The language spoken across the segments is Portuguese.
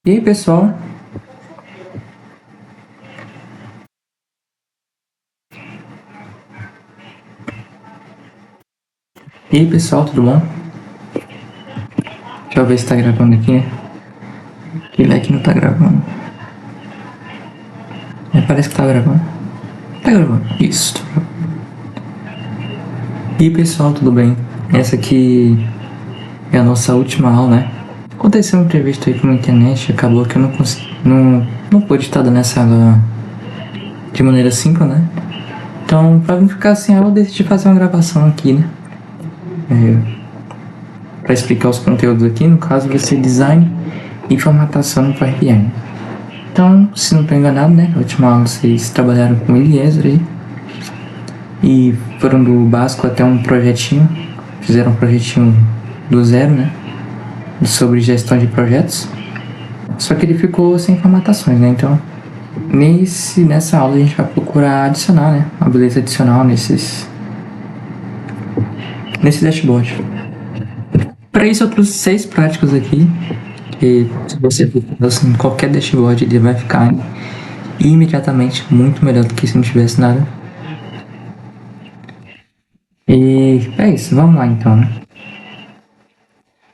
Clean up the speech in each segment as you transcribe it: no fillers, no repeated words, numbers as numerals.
E aí, pessoal? E aí, pessoal, tudo bom? Deixa eu ver se tá gravando aqui. Ele aqui não tá gravando. Parece que tá gravando. Tá gravando. Isso. E aí, pessoal, tudo bem? Essa aqui é a nossa última aula, né? Aconteceu um imprevisto aí com a internet, acabou que eu não consegui, não pude estar dando essa aula de maneira simples, né? Então, pra não ficar sem aula, eu decidi fazer uma gravação aqui, né? Para explicar os conteúdos aqui, no caso vai ser design e formatação no Power BI. Então, se não estou enganado, né, na última aula vocês trabalharam com Eliezer aí e foram do básico até um projetinho, fizeram um projetinho do zero, né, sobre gestão de projetos, só que ele ficou sem formatações, né, então nessa aula a gente vai procurar adicionar, né, uma beleza adicional nesse dashboard. Para isso eu trouxe 6 práticos aqui, que se você for assim, qualquer dashboard ele vai ficar imediatamente muito melhor do que se não tivesse nada. E é isso, vamos lá então, né?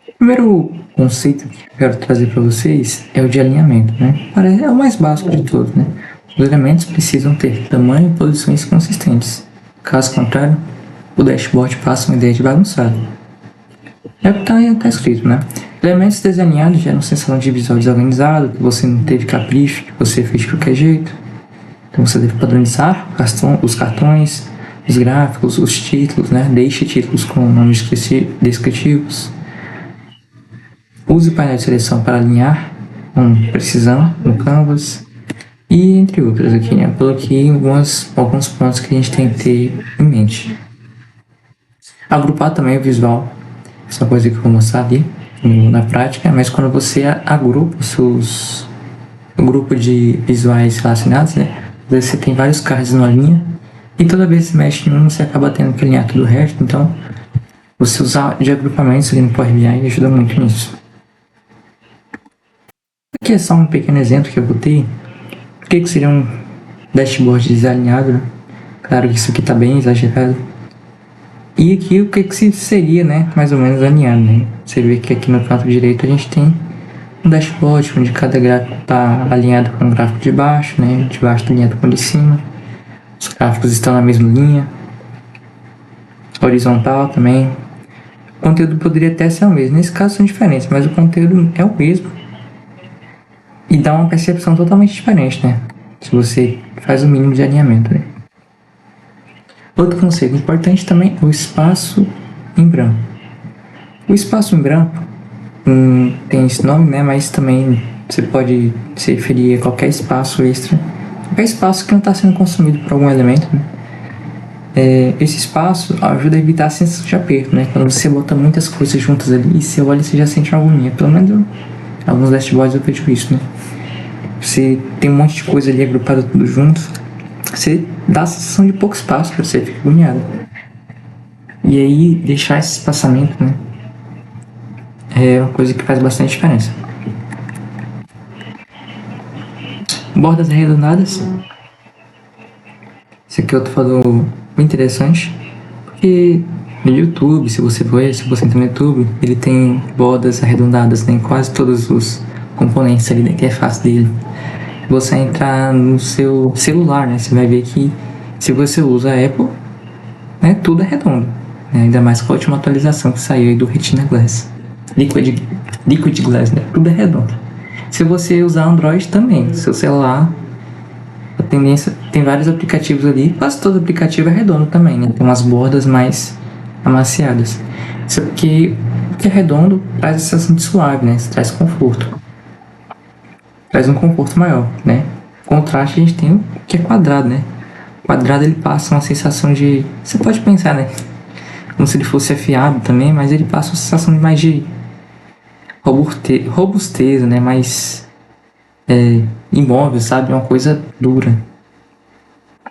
O primeiro conceito que eu quero trazer para vocês é o de alinhamento, né? É o mais básico de todos, né? Os elementos precisam ter tamanho e posições consistentes. Caso contrário, o dashboard passa uma ideia de bagunçado. É o que tá escrito, né? Elementos desalinhados geram sensação de visual desorganizado, que você não teve capricho, que você fez de qualquer jeito. Então você deve padronizar os cartões, os gráficos, os títulos, né? Deixe títulos com nomes descritivos. Use o painel de seleção para alinhar com precisão no Canvas. E entre outras aqui, né? Eu coloquei alguns pontos que a gente tem que ter em mente. Agrupar também o visual. Essa coisa que eu vou mostrar ali na prática, mas quando você agrupa o grupo de visuais relacionados, né? Você tem vários cards numa linha e toda vez que você mexe em um, você acaba tendo que alinhar tudo o resto. Então, você usar de agrupamentos ali no Power BI ajuda muito nisso. Aqui é só um pequeno exemplo que eu botei. O que seria um dashboard desalinhado, né? Claro que isso aqui está bem exagerado. E aqui o que seria, né? Mais ou menos alinhado, né? Você vê que aqui no canto direito a gente tem um dashboard onde cada gráfico está alinhado com o gráfico de baixo, né? De baixo está alinhado com o de cima. Os gráficos estão na mesma linha. Horizontal também. O conteúdo poderia até ser o mesmo. Nesse caso são diferentes, mas o conteúdo é o mesmo. E dá uma percepção totalmente diferente, né? Se você faz o mínimo de alinhamento, né? Outro conceito importante também é o espaço em branco. O espaço em branco tem esse nome, né? Mas também você pode se referir a qualquer espaço extra, qualquer espaço que não está sendo consumido por algum elemento, né? Esse espaço ajuda a evitar a sensação de aperto, né? Quando você bota muitas coisas juntas ali, você olha e você já sente uma agonia. Pelo menos alguns dashboards eu vejo isso, né? Você tem um monte de coisa ali agrupada tudo junto, você dá a sensação de pouco espaço para você ficar agoniado. E aí, deixar esse espaçamento, né? É uma coisa que faz bastante diferença. Bordas arredondadas. Esse aqui eu tô falando bem interessante, porque no YouTube, se você entrar no YouTube, ele tem bordas arredondadas, né, em quase todos os componentes ali da interface dele. Você entrar no seu celular, né, você vai ver que se você usa a Apple, né, tudo é redondo, né, ainda mais com a última atualização que saiu aí do Retina Glass, Liquid Glass, né, tudo é redondo. Se você usar Android também, seu celular, a tendência, tem vários aplicativos ali, quase todo aplicativo é redondo também, né, tem umas bordas mais amaciadas. Isso porque o que é redondo traz a sensação de suave, né, traz conforto. Traz um conforto maior, né? Contraste a gente tem o que é quadrado, né? O quadrado ele passa uma sensação de... Você pode pensar, né? Como se ele fosse afiado também, mas ele passa uma sensação de mais de robustez, né? Mais imóvel, sabe? Uma coisa dura.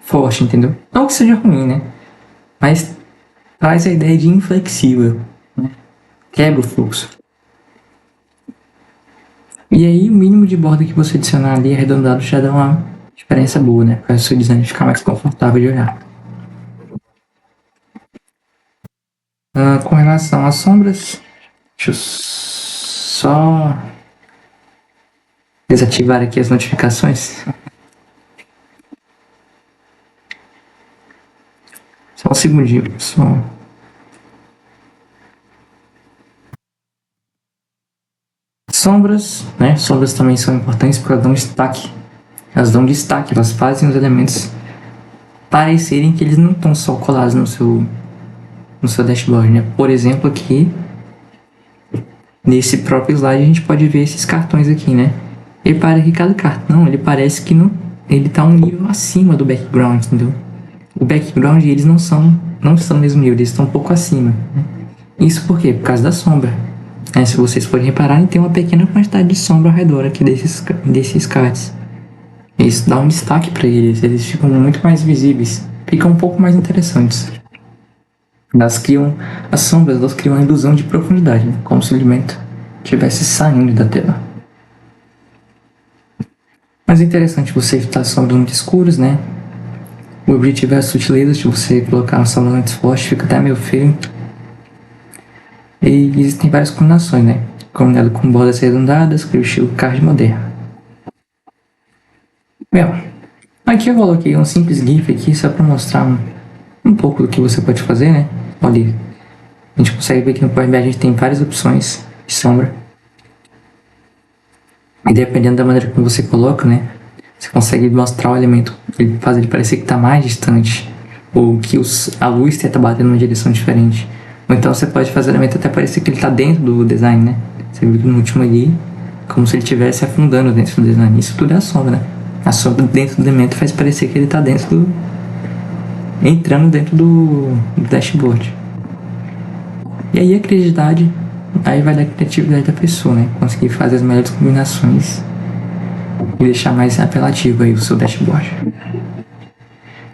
Forte, entendeu? Não que seja ruim, né? Mas traz a ideia de inflexível, né? Quebra o fluxo. E aí o mínimo de borda que você adicionar ali arredondado já dá uma diferença boa, né? Para o seu design ficar mais confortável de olhar. Com relação às sombras, deixa eu só desativar aqui as notificações. Só um segundinho, pessoal. Sombras, né? Sombras também são importantes porque elas dão destaque. Elas fazem os elementos parecerem que eles não estão só colados no seu dashboard, né? Por exemplo, aqui nesse próprio slide a gente pode ver esses cartões aqui, né? Repara que cada cartão, ele parece que ele tá um nível acima do background, entendeu? O background, eles não estão no mesmo nível, eles estão um pouco acima, né? Isso por quê? Por causa da sombra. Se vocês forem reparar, tem uma pequena quantidade de sombra ao redor aqui desses cards. Isso dá um destaque para eles ficam muito mais visíveis, ficam um pouco mais interessantes. As sombras, elas criam uma ilusão de profundidade, né? Como se o elemento estivesse saindo da tela. Mas é interessante você evitar sombras muito escuras, né? O objetivo é a sutileza, se você colocar uma sombra muito forte, fica até meio feio. E existem várias combinações, né? Combinado com bordas arredondadas, que é o estilo card moderno. Bem, aqui eu coloquei um simples GIF aqui só para mostrar um pouco do que você pode fazer, né? Olha, a gente consegue ver que no Power BI a gente tem várias opções de sombra. E dependendo da maneira como você coloca, né? Você consegue mostrar o elemento, faz ele parecer que está mais distante, ou que a luz tenta bater numa direção diferente. Ou então você pode fazer o elemento até parecer que ele está dentro do design, né? Você viu no último ali, como se ele estivesse afundando dentro do design. Isso tudo é a sombra, né? A sombra dentro do elemento faz parecer que ele está entrando dentro do dashboard. E aí a criatividade, aí vai da criatividade da pessoa, né? Conseguir fazer as melhores combinações e deixar mais apelativo aí o seu dashboard.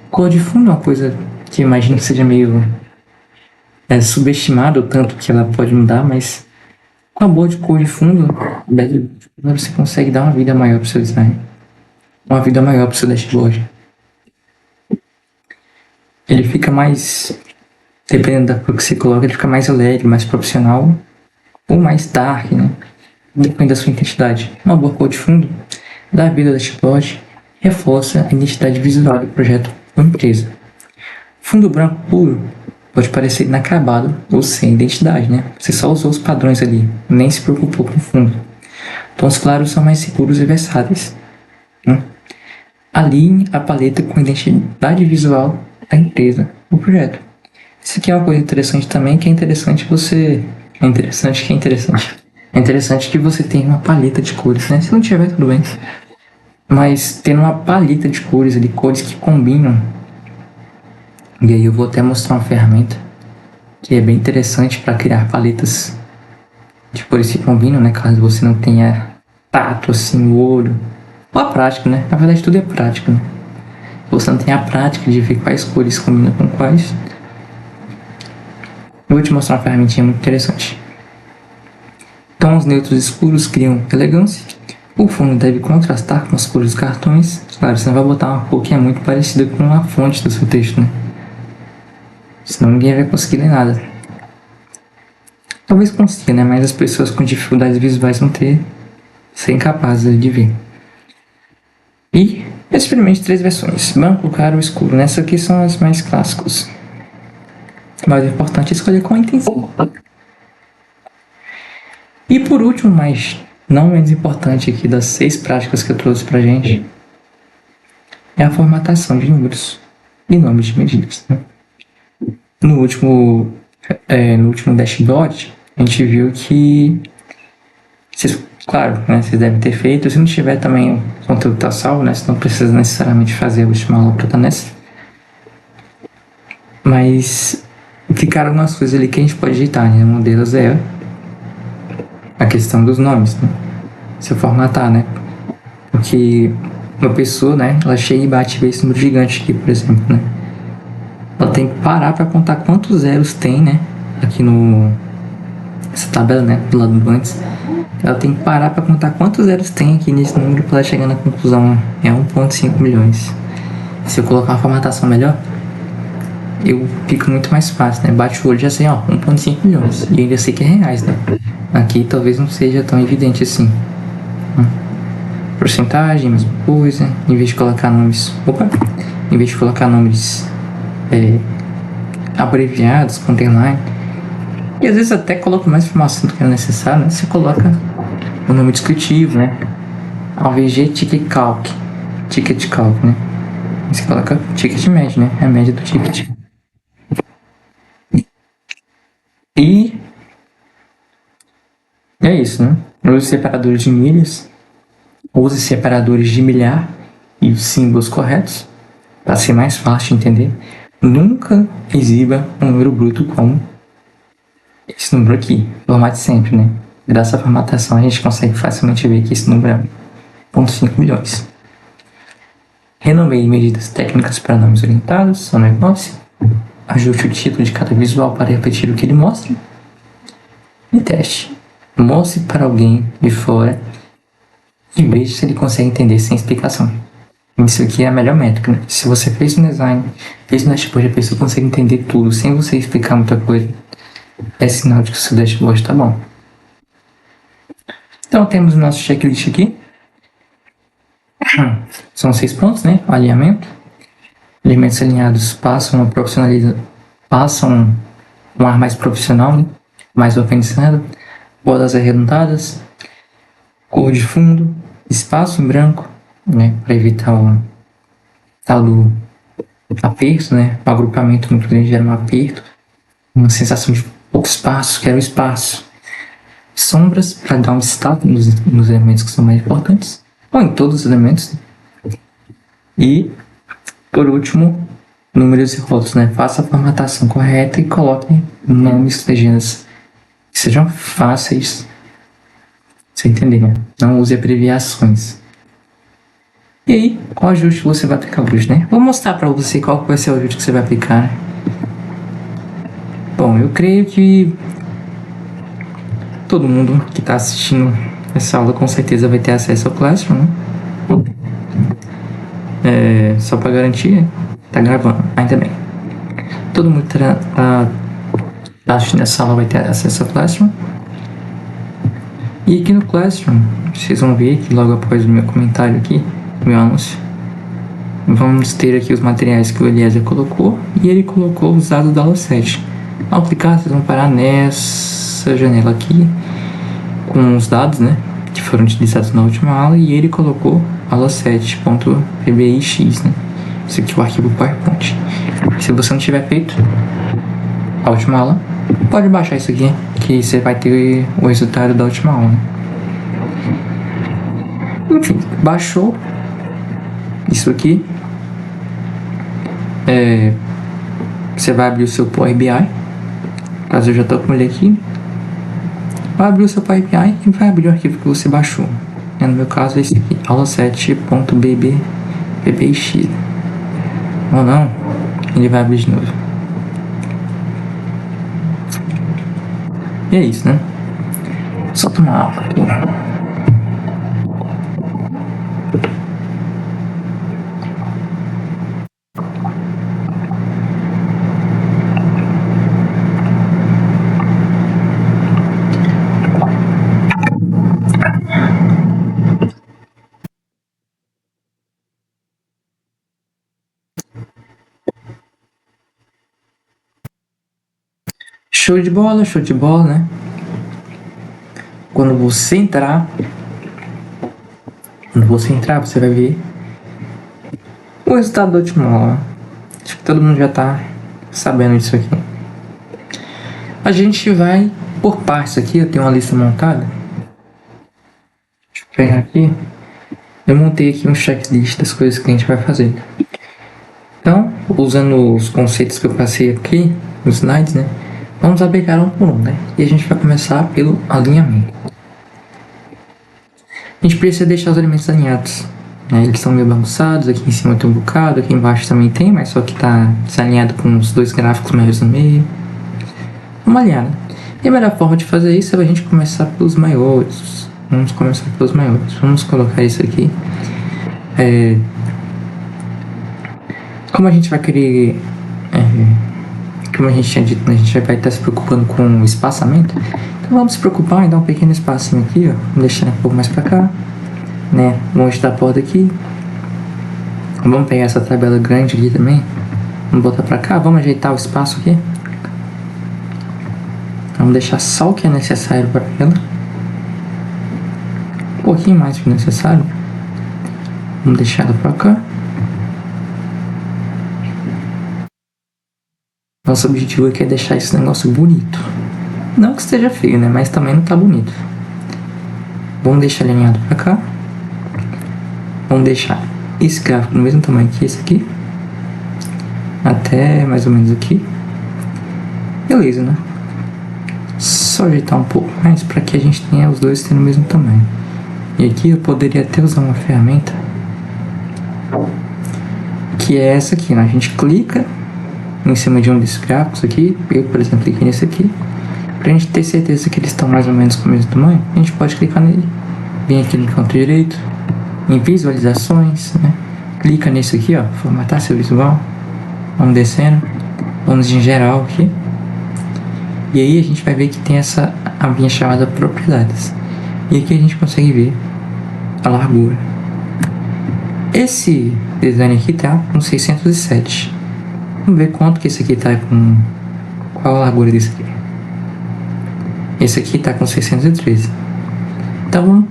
Cor de fundo é uma coisa que eu imagino que seja meio subestimado, tanto que ela pode mudar, mas com a boa de cor de fundo, você consegue dar uma vida maior para o seu design, uma vida maior para o seu dashboard. Ele fica mais, dependendo da cor que você coloca, ele fica mais alegre, mais profissional ou mais dark, né? Depende da sua identidade. Uma boa cor de fundo dá vida ao dashboard, reforça a identidade visual do projeto ou empresa. Fundo branco puro pode parecer inacabado ou sem identidade, né? Você só usou os padrões ali, nem se preocupou com o fundo. Tons claros são mais seguros e versáteis, né? Alinhe a paleta com a identidade visual da empresa ou projeto. Isso aqui é uma coisa interessante também, que é interessante que você tenha uma paleta de cores, né? Se não tiver, tudo bem. Mas tendo uma paleta de cores ali, cores que combinam. E aí eu vou até mostrar uma ferramenta que é bem interessante para criar paletas de cores que combinam, né? Caso você não tenha tato assim, o olho. Ou a prática, né? Na verdade tudo é prática, né? Você não tem a prática de ver quais cores combinam com quais. Eu vou te mostrar uma ferramentinha muito interessante. Tons neutros escuros criam elegância. O fundo deve contrastar com as cores dos cartões. Claro, você não vai botar uma cor que é muito parecida com a fonte do seu texto, né? Senão ninguém vai conseguir ler nada. Talvez consiga, né? Mas as pessoas com dificuldades visuais vão ser incapazes de ver. E experimente 3 versões: branco, claro ou escuro. Nessas aqui são as mais clássicas. Mas o importante é escolher com intenção. E por último, mas não menos importante aqui das 6 práticas que eu trouxe pra gente, é a formatação de números e nomes de medidas, né? No último dashboard, a gente viu que, claro, né, vocês devem ter feito. Se não tiver também, o conteúdo está salvo, né? Você não precisa necessariamente fazer a última aula para estar nessa. Mas ficaram algumas coisas ali que a gente pode editar, né? Uma delas é a questão dos nomes, né? Se eu formatar, né? Porque uma pessoa, né, ela chega e bate esse número gigante aqui, por exemplo, né? Ela tem que parar para contar quantos zeros tem, né, aqui essa tabela, né, do lado do antes, ela tem que parar para contar quantos zeros tem aqui nesse número para ela chegar na conclusão. É 1,5 milhões. Se eu colocar uma formatação melhor, eu fico muito mais fácil, né? Bate o olho e já sei, 1,5 milhões. E ainda sei que é reais, né? Aqui talvez não seja tão evidente assim. Porcentagem, mesma coisa. Em vez de colocar nomes... Em vez de colocar nomes abreviados, com underline. E às vezes até coloca mais informação do que é necessário, né? Você coloca o nome descritivo, né? Ao invés de ticket calc, né? Você coloca ticket médio, né? É a média do ticket. E é isso, né? Use separadores de milhas, use separadores de milhar e os símbolos corretos para ser mais fácil de entender. Nunca exiba um número bruto como esse número aqui. Formate sempre, né? Graças à formatação a gente consegue facilmente ver que esse número é 1,5 milhões. Renomeie medidas técnicas para nomes orientados, só negócio. Ajuste o título de cada visual para repetir o que ele mostra. E teste. Mostre para alguém de fora e veja se ele consegue entender sem explicação. Isso aqui é a melhor métrica, né? Se você fez um design, fez um dashboard e a pessoa consegue entender tudo sem você explicar muita coisa, é sinal de que o seu dashboard está bom. Então temos o nosso checklist aqui. São 6 pontos, né? O alinhamento. Elementos alinhados passam um ar mais profissional, né? Mais organizado. Bordas arredondadas. Cor de fundo. Espaço em branco, né? Para evitar o tal do aperto, né? O agrupamento muito grande gera um aperto. Uma sensação de pouco espaço, quero espaço. Sombras para dar um destaque nos elementos que são mais importantes. Ou em todos os elementos. E, por último, números e rótulos, né? Faça a formatação correta e coloque nomes, legendas que sejam fáceis de você entender, né? Não use abreviações. E aí, qual ajuste você vai aplicar hoje, né? Vou mostrar para você qual vai ser o ajuste que você vai aplicar. Bom, eu creio que todo mundo que está assistindo essa aula com certeza vai ter acesso ao Classroom, né? Só para garantir, tá gravando, ainda bem. Todo mundo que tá assistindo essa aula vai ter acesso ao Classroom. E aqui no Classroom, vocês vão ver que logo após o meu comentário aqui, o meu anúncio, vamos ter aqui os materiais que o Eliezer colocou e ele colocou os dados da aula 7. Ao clicar, vocês vão parar nessa janela aqui com os dados, né, que foram utilizados na última aula, e ele colocou aula 7.pbix, né? Isso aqui é o arquivo PowerPoint. Se você não tiver feito a última aula, pode baixar isso aqui, que você vai ter o resultado da última aula, né? Enfim, baixou isso aqui. Você vai abrir o seu Power BI. Caso eu já estou com ele aqui, vai abrir o seu Power BI e vai abrir o arquivo que você baixou. No meu caso é esse aqui, aula 7.bbx. Ou não, ele vai abrir de novo. E é isso, né? Só tomar água aqui. Show de bola, né? Quando você entrar, você vai ver o resultado da última aula. Acho que todo mundo já tá sabendo disso aqui. A gente vai por partes aqui, eu tenho uma lista montada. Deixa eu pegar aqui. Eu montei aqui um checklist das coisas que a gente vai fazer. Então, usando os conceitos que eu passei aqui nos slides, né? Vamos aplicar um por um, né? E a gente vai começar pelo alinhamento. A gente precisa deixar os elementos alinhados, né? Eles são meio bagunçados, aqui em cima tem um bocado, aqui embaixo também tem, mas só que tá desalinhado com os dois gráficos maiores no meio. Vamos alinhar, né? E a melhor forma de fazer isso é a gente começar pelos maiores. Vamos começar pelos maiores. Vamos colocar isso aqui. Como a gente vai querer... como a gente tinha dito, né, a gente vai estar se preocupando com o espaçamento. Então vamos se preocupar em dar um pequeno espacinho aqui, ó. Vamos deixar um pouco mais pra cá, né? Longe da porta aqui. Vamos pegar essa tabela grande aqui também. Vamos botar pra cá. Vamos ajeitar o espaço aqui. Vamos deixar só o que é necessário para ela. Um pouquinho mais do que necessário. Vamos deixar ela pra cá. Nosso objetivo aqui é deixar esse negócio bonito. Não que esteja feio, né? Mas também não tá bonito. Vamos deixar alinhado pra cá. Vamos deixar esse gráfico no mesmo tamanho que esse aqui. Até mais ou menos aqui. Beleza, né? Só ajeitar um pouco mais para que a gente tenha os dois tendo o mesmo tamanho. E aqui eu poderia até usar uma ferramenta que é essa aqui, né? A gente clica em cima de um desses gráficos aqui. Eu, por exemplo, cliquei nesse aqui. Pra gente ter certeza que eles estão mais ou menos com o mesmo tamanho, a gente pode clicar nele. Vem aqui no canto direito, em visualizações, né? Clica nesse aqui, ó, formatar seu visual. Vamos descendo, vamos em geral aqui. E aí a gente vai ver que tem essa abinha chamada propriedades. E aqui a gente consegue ver a largura. Esse design aqui tá com 607. Vamos ver quanto que esse aqui tá com... Qual a largura desse aqui? Esse aqui tá com 613. Então,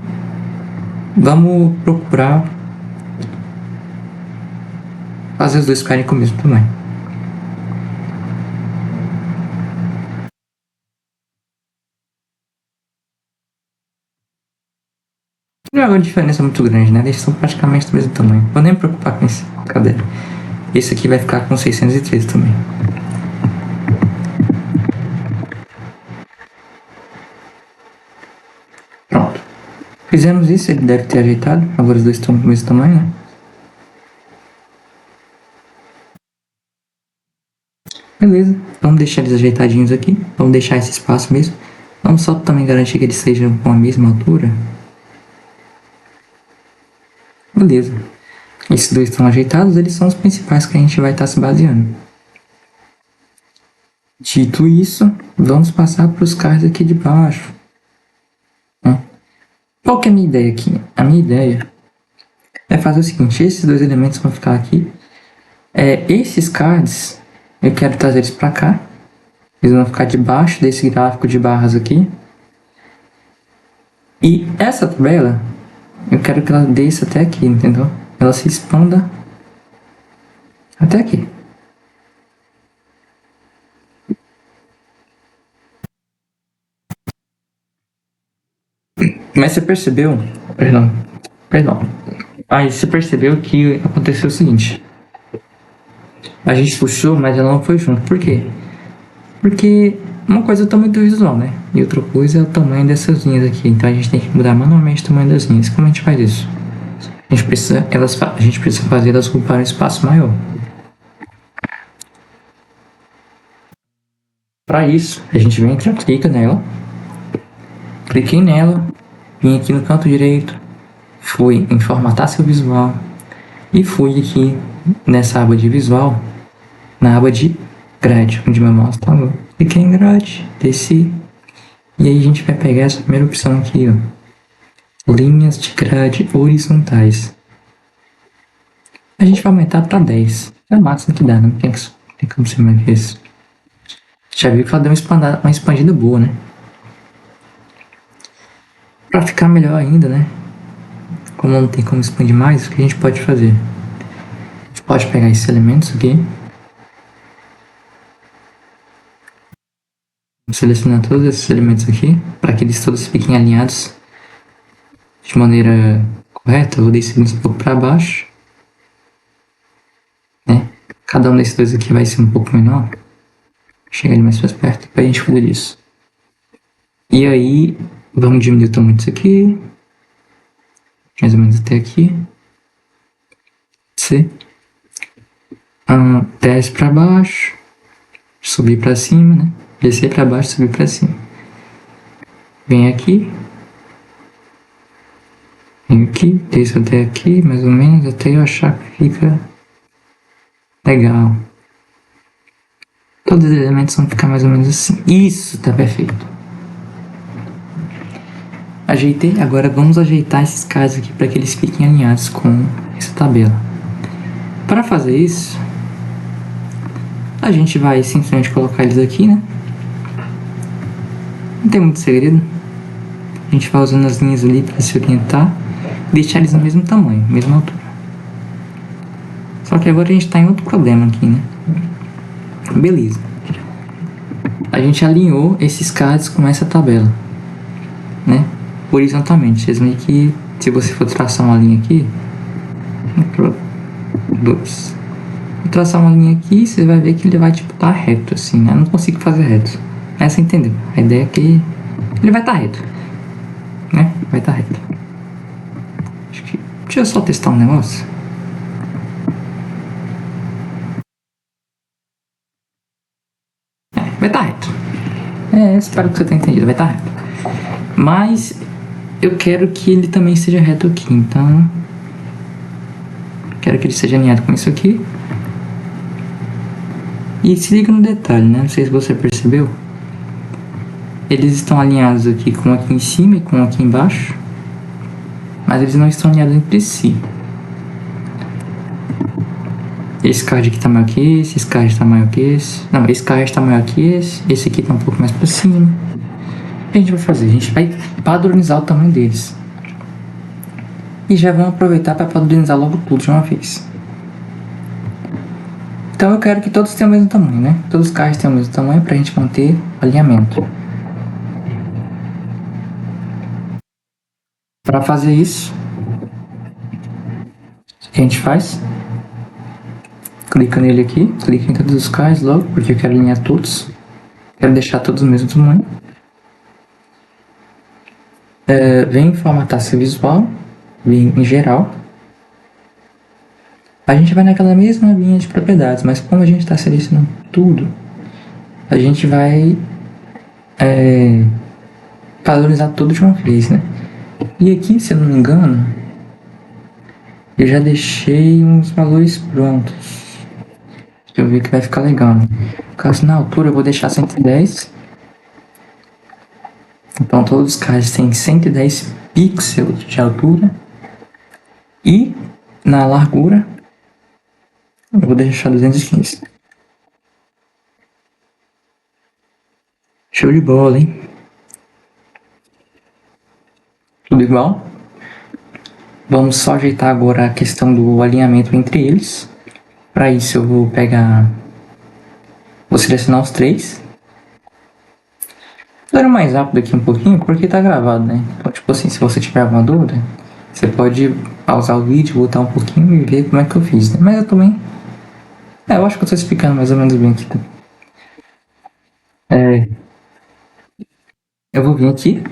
vamos procurar fazer os dois ficarem com o mesmo tamanho. Não é uma diferença muito grande, né? Eles são praticamente do mesmo tamanho. Vou nem me preocupar com esse. Cadê? Esse aqui vai ficar com 613 também. Pronto. Fizemos isso, ele deve ter ajeitado. Agora os dois estão do mesmo tamanho, né? Beleza. Vamos deixar eles ajeitadinhos aqui. Vamos deixar esse espaço mesmo. Vamos só também garantir que eles sejam com a mesma altura. Beleza. Esses dois estão ajeitados, eles são os principais que a gente vai estar se baseando. Dito isso, vamos passar para os cards aqui de baixo. Qual que é a minha ideia aqui? A minha ideia é fazer o seguinte, esses dois elementos vão ficar aqui. Esses cards, eu quero trazer eles para cá. Eles vão ficar debaixo desse gráfico de barras aqui. E essa tabela, eu quero que ela desça até aqui, entendeu? Ela se expanda até aqui. Mas você percebeu... Perdão. Aí você percebeu que aconteceu o seguinte. A gente puxou, mas ela não foi junto. Por quê? Porque uma coisa é o tamanho do visual, né? E outra coisa é o tamanho dessas linhas aqui. Então a gente tem que mudar manualmente o tamanho das linhas. Como a gente faz isso? A gente precisa fazer elas ocupar um espaço maior. Para isso, a gente vem aqui, clica nela. Cliquei nela. Vim aqui no canto direito. Fui em formatar seu visual. E fui aqui nessa aba de visual. Na aba de grade, onde meu mouse tá. Cliquei em grade, desci. E aí a gente vai pegar essa primeira opção aqui, ó. Linhas de grade horizontais. A gente vai aumentar para 10. É o máximo que dá, não tem como ser mais que isso. Já viu que ela deu uma expandida boa, né? Para ficar melhor ainda, né? Como não tem como expandir mais, o que a gente pode fazer? A gente pode pegar esses elementos aqui. Vou selecionar todos esses elementos aqui, para que eles todos fiquem alinhados de maneira correta. Eu vou descer um pouco para baixo, né? Cada um desses dois aqui vai ser um pouco menor. Chega ali mais perto para a gente fazer isso. E aí, vamos diminuir o tamanho disso aqui, mais ou menos até aqui. Desce para baixo, subir para cima, né? Descer para baixo, subir para cima. Venho aqui, desço até aqui, mais ou menos, até eu achar que fica legal. Todos os elementos vão ficar mais ou menos assim. Isso, tá perfeito. Ajeitei, agora vamos ajeitar esses caras aqui para que eles fiquem alinhados com essa tabela. Para fazer isso, a gente vai simplesmente colocar eles aqui, né? Não tem muito segredo. A gente vai usando as linhas ali para se orientar e deixar eles no mesmo tamanho, mesma altura. Só que agora a gente está em outro problema aqui, né? Beleza. A gente alinhou esses cards com essa tabela, né? Horizontalmente. Vocês veem que se você for traçar uma linha aqui, vou traçar uma linha aqui, você vai ver que ele vai tipo tá reto assim, né? Eu não consigo fazer reto. Essa entendeu? A ideia é que ele vai estar reto, né? Vai estar reto. Acho que deixa eu só testar um negócio. Vai estar reto. Espero que você tenha entendido. Vai estar reto. Mas eu quero que ele também seja reto aqui, então quero que ele seja alinhado com isso aqui. E se liga no detalhe, né? Não sei se você percebeu. Eles estão alinhados aqui com aqui em cima e com aqui embaixo, mas eles não estão alinhados entre si. Esse card aqui tá maior que esse card tá maior que esse. Não, esse card tá maior que esse aqui tá um pouco mais pra cima. O que a gente vai fazer? A gente vai padronizar o tamanho deles. E já vamos aproveitar para padronizar logo tudo de uma vez. Então eu quero que todos tenham o mesmo tamanho, né? Todos os cards tenham o mesmo tamanho pra gente manter alinhamento. Para fazer isso, o que a gente faz? Clica nele aqui, clica em todos os cards logo, porque eu quero alinhar todos. Quero deixar todos o mesmo tamanho. Vem em formatar seu visual, vem em geral. A gente vai naquela mesma linha de propriedades, mas como a gente está selecionando tudo, a gente vai padronizar tudo de uma vez, né? E aqui, se eu não me engano, eu já deixei uns valores prontos. Deixa eu ver que vai ficar legal, né? Caso na altura eu vou deixar 110. Então todos os cards têm 110 pixels de altura. E na largura eu vou deixar 215. Show de bola, hein? Tudo igual? Vamos só ajeitar agora a questão do alinhamento entre eles. Para isso eu vou selecionar os três. Vou dar mais rápido aqui um pouquinho porque tá gravado, né? Então, tipo assim, se você tiver alguma dúvida, você pode pausar o vídeo, voltar um pouquinho e ver como é que eu fiz, né? Mas eu também... eu acho que eu tô explicando mais ou menos bem aqui. Eu vou vir aqui,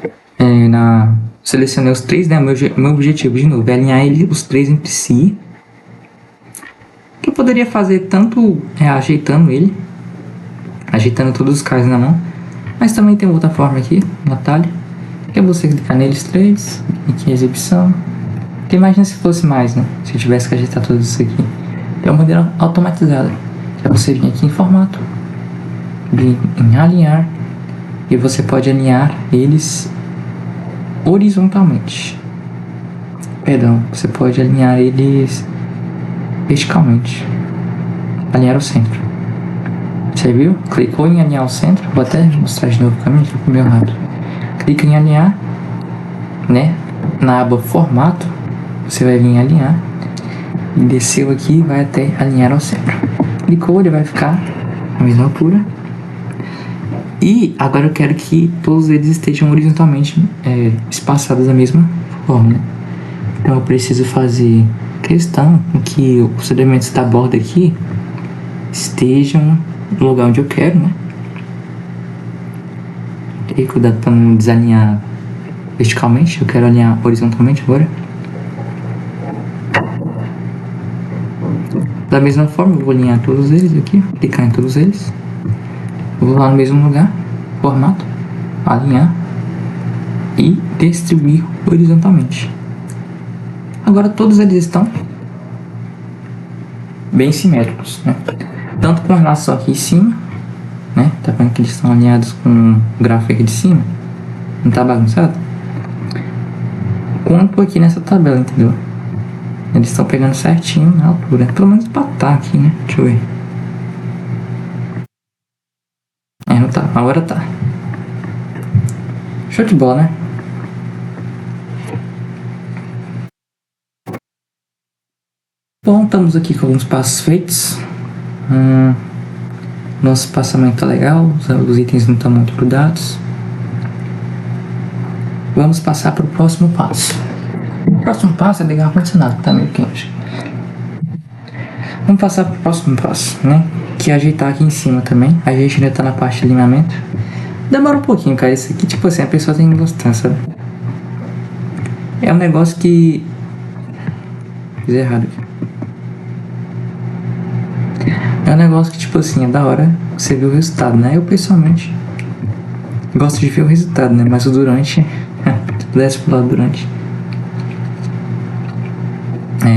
selecionei os três, né? Meu objetivo, de novo, é alinhar os três entre si. Que eu poderia fazer tanto ajeitando ele, ajeitando todos os cards na mão, mas também tem outra forma aqui, no atalho, que é você clicar neles três, aqui em exibição. Porque imagina se fosse mais, né? Se eu tivesse que ajeitar tudo isso aqui. É uma maneira automatizada. É você vir aqui em formato, vir em alinhar, e você pode alinhar eles horizontalmente. Perdão, você pode alinhar eles verticalmente. Alinhar o centro. Você viu? Clicou em alinhar o centro. Vou até mostrar de novo o caminho, que ficou meio rápido. Clica em alinhar, né? Na aba formato, você vai vir em alinhar. E desceu aqui, vai até alinhar ao centro. Clicou, ele vai ficar na mesma altura. E agora eu quero que todos eles estejam horizontalmente espaçados da mesma forma, né? Então eu preciso fazer questão que os elementos da borda aqui estejam no lugar onde eu quero, né? E cuidado para não desalinhar verticalmente, eu quero alinhar horizontalmente agora. Da mesma forma, eu vou alinhar todos eles aqui, clicar em todos eles. Vou lá no mesmo lugar, formato, alinhar. e distribuir horizontalmente. Agora todos eles estão bem simétricos, né? Tanto com relação aqui em cima, né? Tá vendo que eles estão alinhados com o gráfico aqui de cima? Não tá bagunçado? Quanto aqui nessa tabela, entendeu? Eles estão pegando certinho na altura. Pelo menos pra tá aqui, né? Deixa eu ver. Não tá. Agora tá. Show de bola, né? Bom, estamos aqui com alguns passos feitos. Nosso espaçamento tá legal. Os itens não estão muito grudados. Vamos passar para o próximo passo. O próximo passo é ligar o ar-condicionado, que tá meio quente. Vamos passar para o próximo passo, né? Que é ajeitar aqui em cima também. A gente ainda tá na parte de alinhamento. Demora um pouquinho, cara. Isso aqui, tipo assim, a pessoa tem que gostar, sabe? É um negócio que... Fiz errado aqui. É um negócio que, tipo assim, é da hora você ver o resultado, né? Eu, pessoalmente, gosto de ver o resultado, né? Mas o durante... Se pudesse pular durante...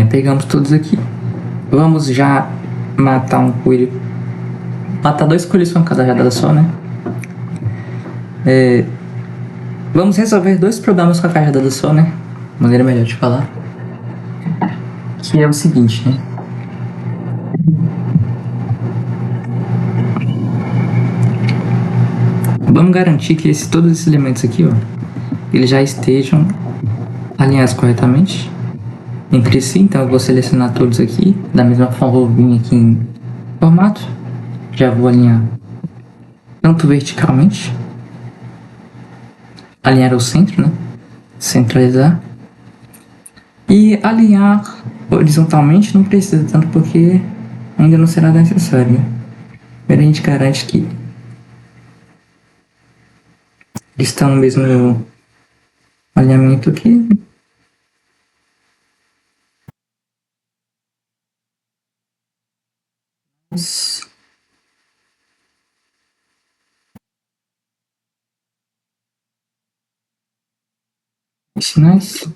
pegamos todos aqui. Vamos já matar um coelho. Matar 2 coelhos com uma cajadada só, né? Vamos resolver 2 problemas com a cajadada só, né? Maneira melhor de falar. Que é o seguinte, né? Vamos garantir que todos esses elementos aqui, ó, eles já estejam alinhados corretamente entre si. Então eu vou selecionar todos aqui. Da mesma forma, vou vir aqui em formato. Já vou alinhar tanto verticalmente, alinhar o centro, né? Centralizar. E alinhar horizontalmente não precisa tanto, porque ainda não será necessário, né? Primeiro a gente garante que eles estão no mesmo alinhamento aqui. Sinais.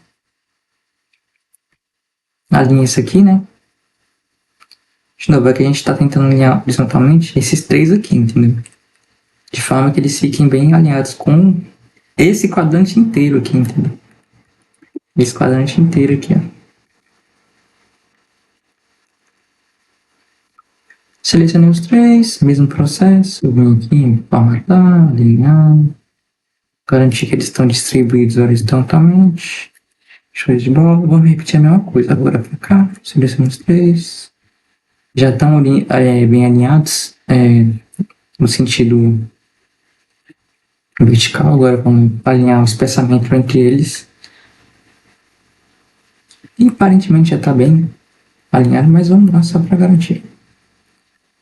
Alinha isso aqui, né? De novo, aqui a gente está tentando alinhar horizontalmente esses 3 aqui, entendeu? De forma que eles fiquem bem alinhados com esse quadrante inteiro aqui, entendeu? Esse quadrante inteiro aqui, ó. Selecionei os 3, mesmo processo. Eu venho aqui, formatar, alinhar. Garantir que eles estão distribuídos horizontalmente. Show de bola. Vamos repetir a mesma coisa. Agora para cá, selecionei os 3. Já estão bem alinhados no sentido vertical. Agora vamos alinhar o espaçamento entre eles. E aparentemente já está bem alinhado, mas vamos lá só para garantir.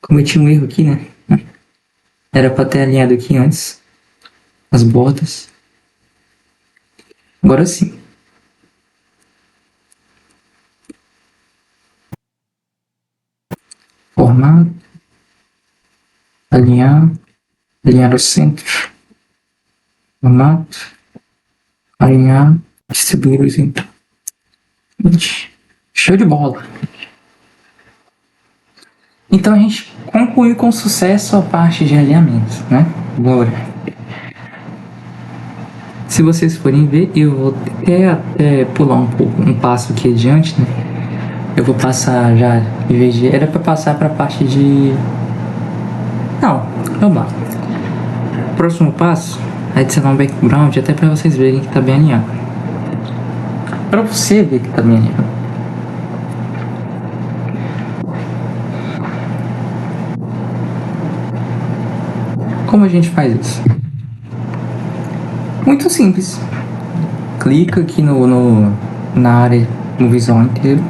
Cometi um erro aqui, né? Era para ter alinhado aqui antes as bordas. Agora sim. Formato. Alinhar o centro. Formato. Alinhar. Distribuir os então. Show de bola. Então a gente concluiu com sucesso a parte de alinhamento, né? Agora, se vocês forem ver, eu vou até pular um passo aqui adiante, né? Eu vou passar já, em vez de... Era para passar para a parte de... Não, vamos lá. Próximo passo, adicionar um background até para vocês verem que tá bem alinhado. Para você ver que tá bem alinhado. Como a gente faz isso? Muito simples. Clica aqui na área, no visual inteiro.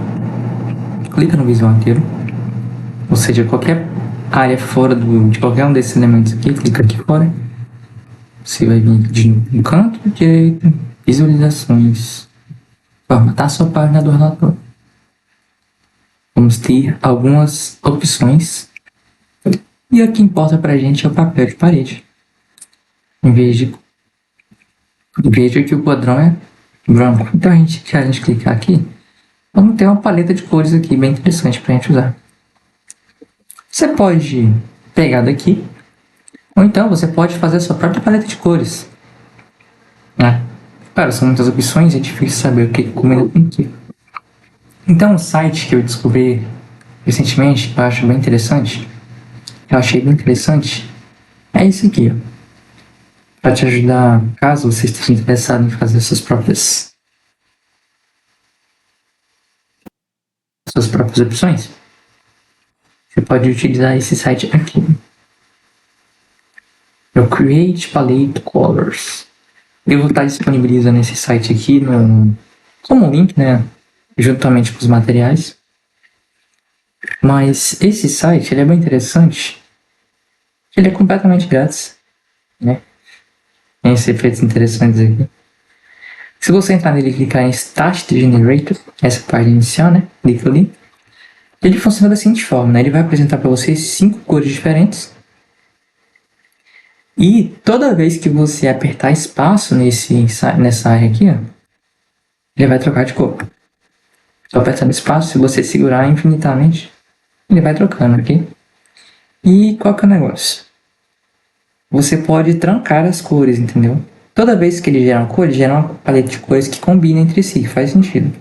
Clica no visual inteiro. Ou seja, qualquer área fora de qualquer um desses elementos aqui, clica aqui fora. Você vai vir no canto direito, visualizações, formatar sua página do relatório. Vamos ter algumas opções. E o que importa pra gente é o papel de parede. Em vez de Veja que o padrão é branco. Então a gente clicar aqui, vamos ter uma paleta de cores aqui bem interessante para a gente usar. Você pode pegar daqui, ou então você pode fazer a sua própria paleta de cores. Claro, são muitas opções e é difícil saber o que combina com o que. Então, um site que eu descobri recentemente, que eu acho bem interessante, eu achei bem interessante, é esse aqui, ó. Para te ajudar, caso você esteja interessado em fazer suas próprias opções, você pode utilizar esse site aqui. É o Create Palette Colors. Eu vou estar disponibilizando esse site aqui como link, né? Juntamente com os materiais. Mas esse site, ele é bem interessante. Ele é completamente grátis, né? Tem esses efeitos interessantes aqui. Se você entrar nele e clicar em Start Generator, essa parte inicial, né? Clica ali. Ele funciona da seguinte forma, né? Ele vai apresentar para você 5 cores diferentes. E toda vez que você apertar espaço nessa área aqui, ó, ele vai trocar de cor. Só apertando espaço, se você segurar infinitamente, ele vai trocando aqui. E qual que é o negócio? Você pode trancar as cores, entendeu? Toda vez que ele gera uma cor, ele gera uma paleta de cores que combina entre si, que faz sentido.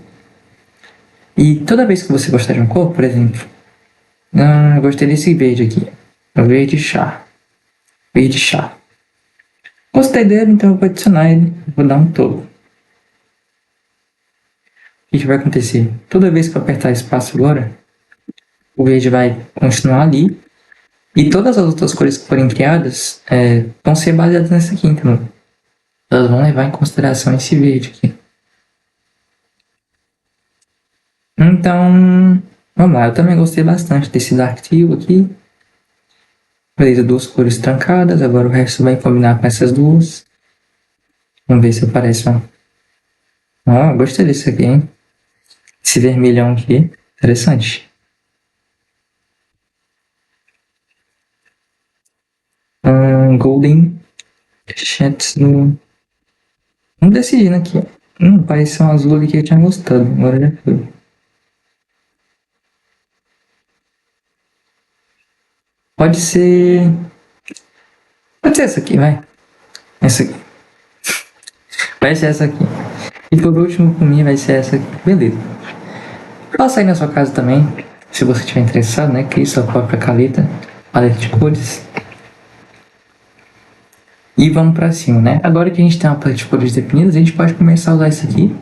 E toda vez que você gostar de uma cor, por exemplo, eu gostei desse verde aqui, o verde chá. Verde chá. Gostei dele, então eu vou adicionar ele, vou dar um topo. O que vai acontecer? Toda vez que eu apertar espaço agora, o verde vai continuar ali. E todas as outras cores que forem criadas vão ser baseadas nessa aqui, entendeu? Elas vão levar em consideração esse verde aqui. Então, vamos lá. Eu também gostei bastante desse Dark Teal aqui. Beleza, 2 cores trancadas. Agora o resto vai combinar com essas duas. Vamos ver se aparece uma. Gostei desse aqui, hein? Esse vermelhão aqui. Interessante. Golden Chats no... Vamos decidindo aqui. Parece um azul ali que eu tinha gostado. Agora já foi. Pode ser... Pode ser essa aqui, vai. Essa aqui. Vai ser essa aqui. E por último, por mim, vai ser essa aqui. Beleza. Passa aí na sua casa também. Se você estiver interessado, né? Crie sua própria paleta de cores. E vamos pra cima, né? Agora que a gente tem uma paleta de cores definidas, a gente pode começar a usar isso aqui.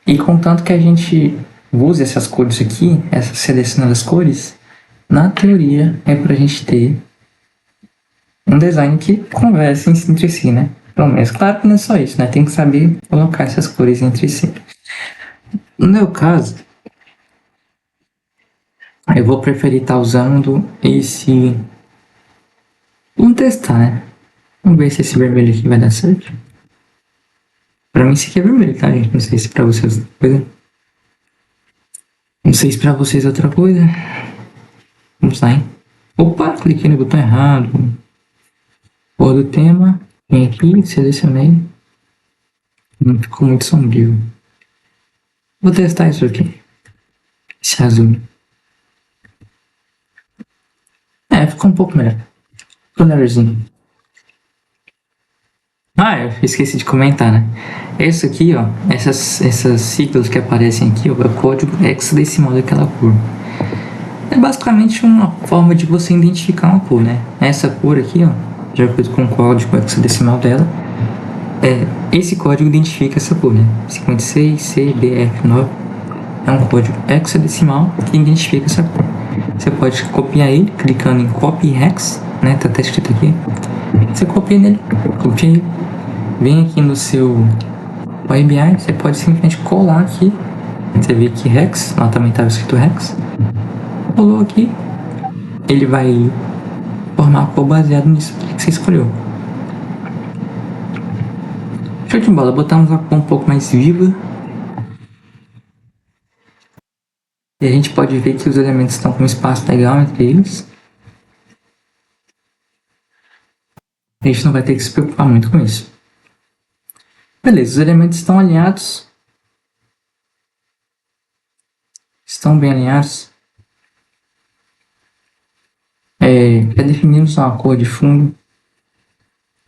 E contanto que a gente use essas cores aqui, essas selecionadas cores, na teoria é pra gente ter um design que converse entre si, né? Pelo menos, claro que não é só isso, né? Tem que saber colocar essas cores entre si. No meu caso, eu vou preferir estar usando esse... Vamos testar, né? Vamos ver se esse vermelho aqui vai dar certo. Pra mim esse aqui é vermelho, tá, gente? Não sei se pra vocês é outra coisa. Não sei se pra vocês é outra coisa. Vamos lá, hein? Opa, cliquei no botão errado. Cor do tema. Vem aqui, selecionei. Não ficou muito sombrio. Vou testar isso aqui. Esse azul. Ficou um pouco melhor. Ficou melhorzinho. Eu esqueci de comentar, né? Esse aqui, ó, essas siglas que aparecem aqui, ó, é o código hexadecimal daquela cor. É basicamente uma forma de você identificar uma cor, né? Essa cor aqui, ó, de acordo com o código hexadecimal dela, esse código identifica essa cor, né? 56CBF9 é um código hexadecimal que identifica essa cor. Você pode copiar ele clicando em Copy Hex, né? Tá até escrito aqui. Você copia ele, vem aqui no seu Power BI, você pode simplesmente colar aqui. Você vê que Hex, lá também estava escrito Hex. Colou aqui, ele vai formar a cor baseado nisso que você escolheu. Show de bola, botamos a cor um pouco mais viva. E a gente pode ver que os elementos estão com um espaço legal entre eles. A gente não vai ter que se preocupar muito com isso. Beleza, os elementos estão alinhados. Estão bem alinhados. Já definimos uma cor de fundo.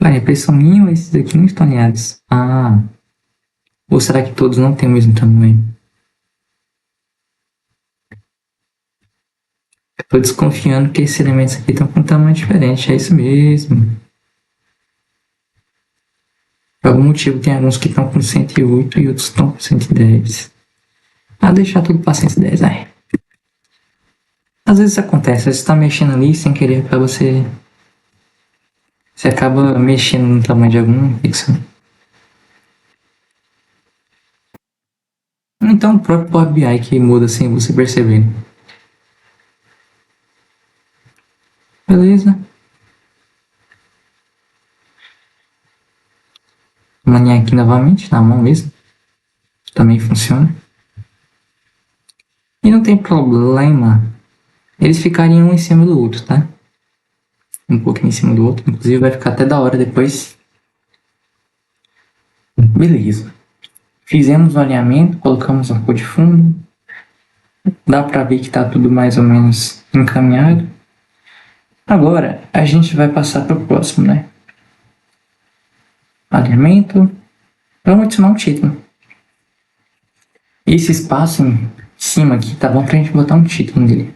A impressão minha ou esses aqui não estão alinhados? Ah, ou será que todos não têm o mesmo tamanho? Estou desconfiando que esses elementos aqui estão com um tamanho diferente. É isso mesmo. Por algum motivo tem alguns que estão com 108 e outros estão com 110. Deixar tudo para 110, ai. Às vezes acontece, você está mexendo ali sem querer para você. Você acaba mexendo no tamanho de algum pixel. Então o próprio Power BI que muda sem você perceber. Beleza. Vamos alinhar aqui novamente, na mão mesmo. Também funciona. E não tem problema eles ficarem um em cima do outro, tá? Um pouquinho em cima do outro. Inclusive vai ficar até da hora depois. Beleza. Fizemos o alinhamento, colocamos a cor de fundo. Dá pra ver que tá tudo mais ou menos encaminhado. Agora a gente vai passar para o próximo, né? Alinhamento. Vamos adicionar um título. Esse espaço em cima aqui tá bom pra gente botar um título nele.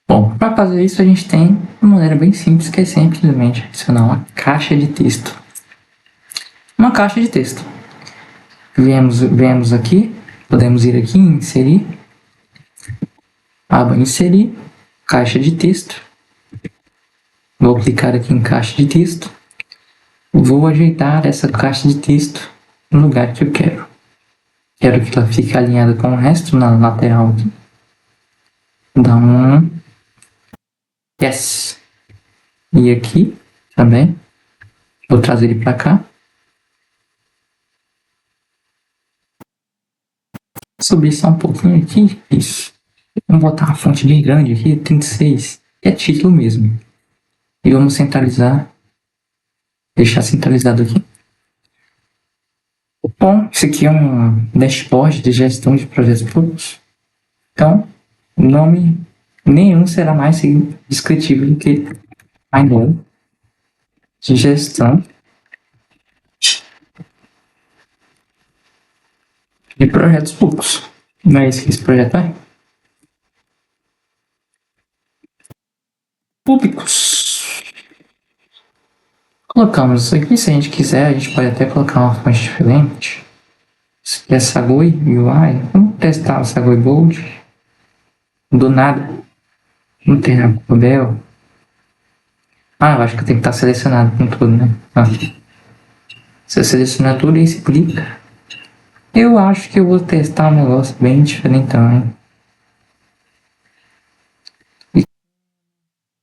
Bom, para fazer isso a gente tem uma maneira bem simples que é simplesmente adicionar uma caixa de texto. Uma caixa de texto. Viemos aqui, podemos ir aqui em inserir, aba inserir, caixa de texto. Vou clicar aqui em caixa de texto. Vou ajeitar essa caixa de texto no lugar que eu quero. Quero que ela fique alinhada com o resto na lateral aqui. Dá um yes. E aqui também. Vou trazer ele para cá. Subir só um pouquinho aqui. Isso. Vamos botar uma fonte bem grande aqui, 36. É título mesmo. E vamos centralizar. Deixar centralizado aqui. Bom, isso aqui é um dashboard de gestão de projetos públicos. Então, o nome nenhum será mais descritivo do que painel de gestão de projetos públicos. Não é esse que esse projeto é? Públicos. Colocamos isso aqui, se a gente quiser, a gente pode até colocar uma fonte diferente. Isso aqui é Sagoi UI. Vamos testar o Sagoi Bold. Do nada. Não tem a Cobel. Eu acho que tem que estar selecionado com tudo, né? Se eu selecionar tudo, isso explica. Eu acho que eu vou testar um negócio bem diferentão, hein?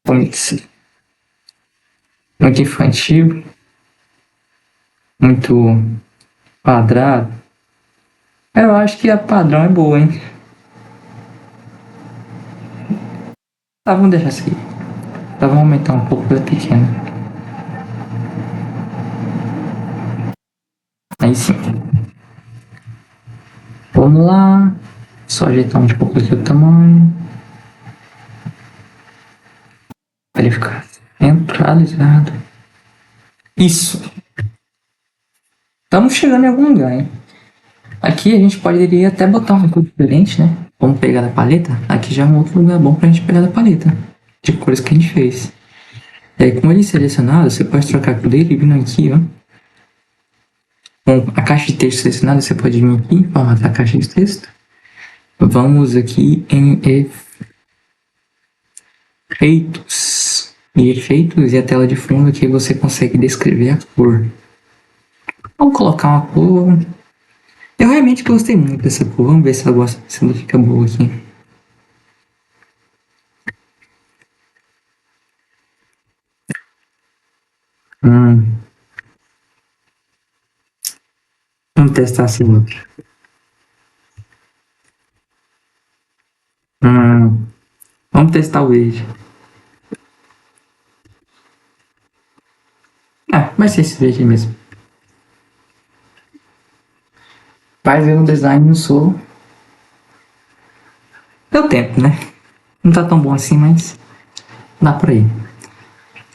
Comics. Muito infantil. Muito quadrado. Eu acho que a padrão é boa, hein? Tá, vamos deixar isso aqui. Tá, vamos aumentar um pouco pela pequena. Aí sim. Vamos lá. Só ajeitar um pouco aqui o tamanho. Pra ele ficar centralizado. Isso. Estamos chegando em algum lugar, hein? Aqui a gente poderia até botar uma cor diferente, né? Vamos pegar da paleta. Aqui já é um outro lugar bom pra gente pegar da paleta. De cores que a gente fez. E aí, com ele selecionado, você pode trocar a cor dele vindo aqui, ó. Com a caixa de texto selecionada, você pode vir aqui, formatar a caixa de texto. Vamos aqui em efeitos. E efeitos e a tela de fundo aqui você consegue descrever a cor. Vamos colocar uma cor. Eu realmente gostei muito dessa cor. Vamos ver se ela gosta, se ela fica boa aqui. Vamos testar essa outra. Vamos testar o verde. Ah, vai ser esse verde mesmo. Mas eu no design não sou. Deu tempo, né? Não tá tão bom assim, mas dá pra ir.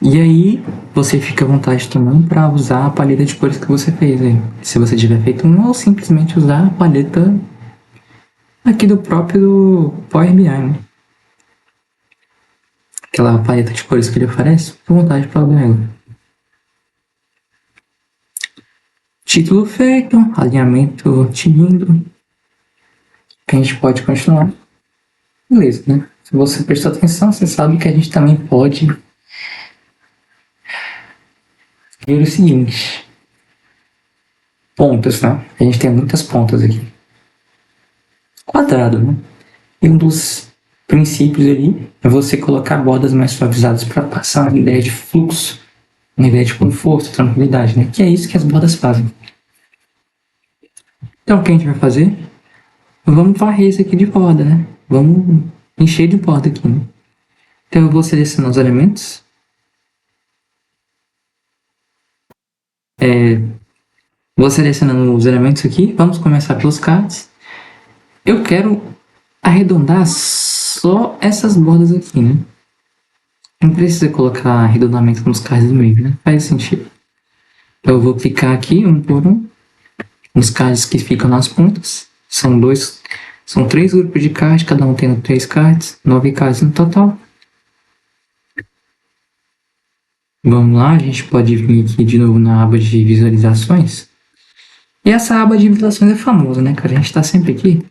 E aí, você fica à vontade também para usar a paleta de cores que você fez aí. Se você tiver feito uma, ou simplesmente usar a paleta aqui do próprio Power BI, né? Aquela paleta de cores que ele oferece, fica à vontade para usar ela. Título feito, alinhamento lindo. Que a gente pode continuar. Beleza, né? Se você prestar atenção, você sabe que a gente também pode ver o seguinte. Pontas, né? A gente tem muitas pontas aqui. Quadrado, né? E um dos princípios ali é você colocar bordas mais suavizadas para passar uma ideia de fluxo, uma ideia de conforto, tranquilidade, né? Que é isso que as bordas fazem. Então, o que a gente vai fazer? Vamos varrer isso aqui de borda, né? Vamos encher de borda aqui, né? Então, eu vou selecionar os elementos. Vou selecionando os elementos aqui. Vamos começar pelos cards. Eu quero arredondar só essas bordas aqui, né? Não precisa colocar arredondamento nos cards do meio, né? Faz sentido. Então, eu vou clicar aqui um por um. Os cards que ficam nas pontas. São 3 grupos de cards, cada um tendo 3 cards, 9 cards no total. Vamos lá, a gente pode vir aqui de novo na aba de visualizações. E essa aba de visualizações é famosa, né, cara? A gente tá sempre aqui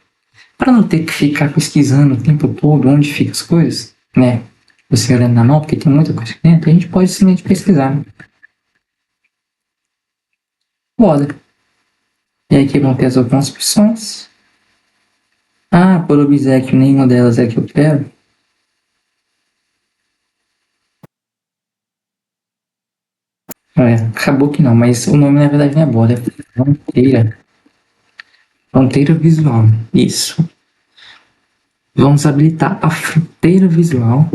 para não ter que ficar pesquisando o tempo todo onde ficam as coisas, né? Você olhando na mão, porque tem muita coisa aqui dentro, a gente pode simplesmente pesquisar. Né? Borda. E aí aqui vão ter as algumas opções. Ah, por obséquio, nenhuma delas é que eu quero. Acabou que não, mas o nome na verdade não é borda, é fronteira. Fronteira visual, isso. Vamos habilitar a fronteira visual.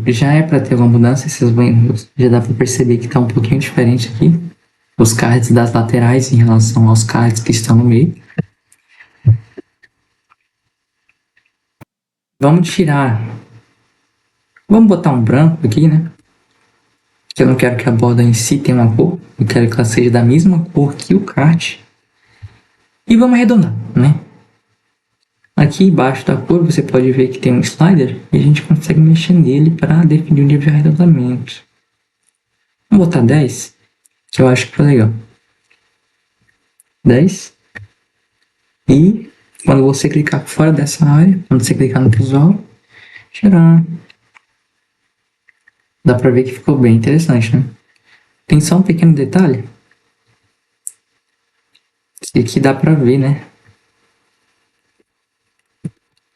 Já é para ter uma mudança, já dá para perceber que está um pouquinho diferente aqui. Os cards das laterais em relação aos cards que estão no meio. Vamos botar um branco aqui, né? Que eu não quero que a borda em si tenha uma cor. Eu quero que ela seja da mesma cor que o card. E vamos arredondar, né? Aqui embaixo da cor você pode ver que tem um slider e a gente consegue mexer nele para definir o nível de arredondamento. Vamos botar 10, que eu acho que foi legal. 10. E quando você clicar fora dessa área, quando você clicar no visual, tirar. Dá pra ver que ficou bem interessante, né? Tem só um pequeno detalhe. Esse aqui dá pra ver, né?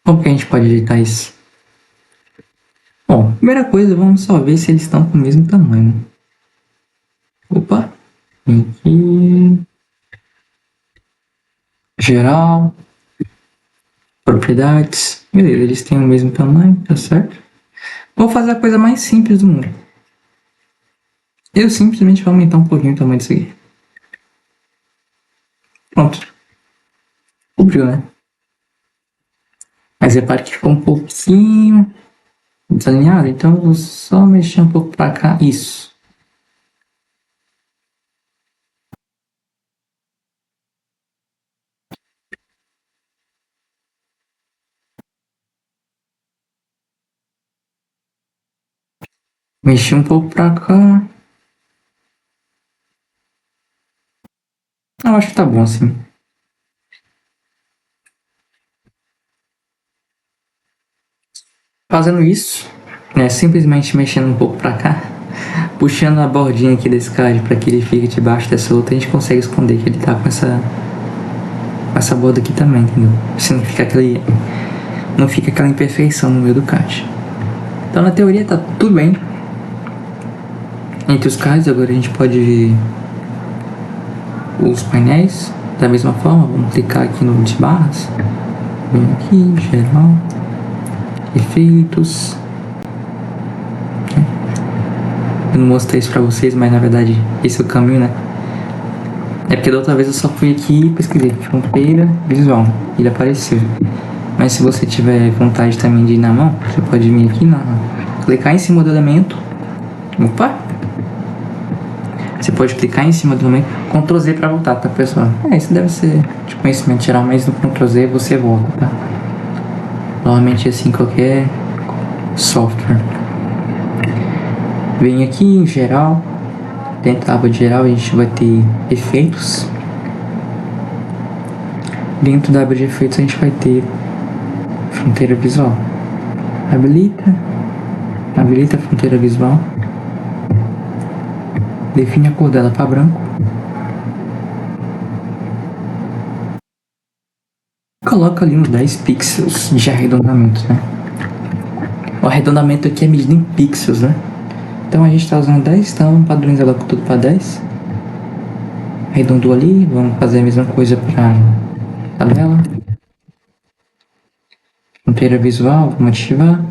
Como que a gente pode editar isso? Bom, primeira coisa, vamos só ver se eles estão com o mesmo tamanho. Opa! Aqui. Geral. Propriedades. Beleza, eles têm o mesmo tamanho, tá certo? Vou fazer a coisa mais simples do mundo. Eu simplesmente vou aumentar um pouquinho o tamanho disso aqui. Pronto. Cobriu, né? Mas repare que ficou um pouquinho desalinhado, então eu vou só mexer um pouco para cá. Isso. Mexi um pouco para cá. Eu acho que tá bom assim. Fazendo isso, né, simplesmente mexendo um pouco para cá, puxando a bordinha aqui desse card para que ele fique debaixo dessa outra, a gente consegue esconder que ele tá com essa borda aqui também, entendeu? Assim não fica aquela imperfeição no meio do card. Então na teoria tá tudo bem. Entre os cards agora a gente pode ver os painéis da mesma forma. Vamos clicar aqui no de barras, vem aqui, geral, efeitos. eu não mostrei isso pra vocês, mas na verdade esse é o caminho, né? É porque da outra vez eu só fui aqui e pesquisei fronteira visual. Ele apareceu. Mas se você tiver vontade também de ir na mão, você pode vir aqui clicar em cima do elemento. Opa! Você pode clicar em cima do elemento, Ctrl Z pra voltar, tá, pessoal? Isso deve ser de conhecimento geral, mas no Ctrl Z você volta, tá? Normalmente assim qualquer software. Vem aqui em geral. Dentro da aba de geral a gente vai ter efeitos. Dentro da aba de efeitos a gente vai ter fronteira visual. Habilita a fronteira visual. Define a cor dela para branco. Coloca ali uns 10 pixels de arredondamento, né? O arredondamento aqui é medido em pixels, né? Então a gente está usando 10, então vamos padronizar ela tudo para 10. Arredondou ali, vamos fazer a mesma coisa para a tabela. Fronteira visual, vamos ativar.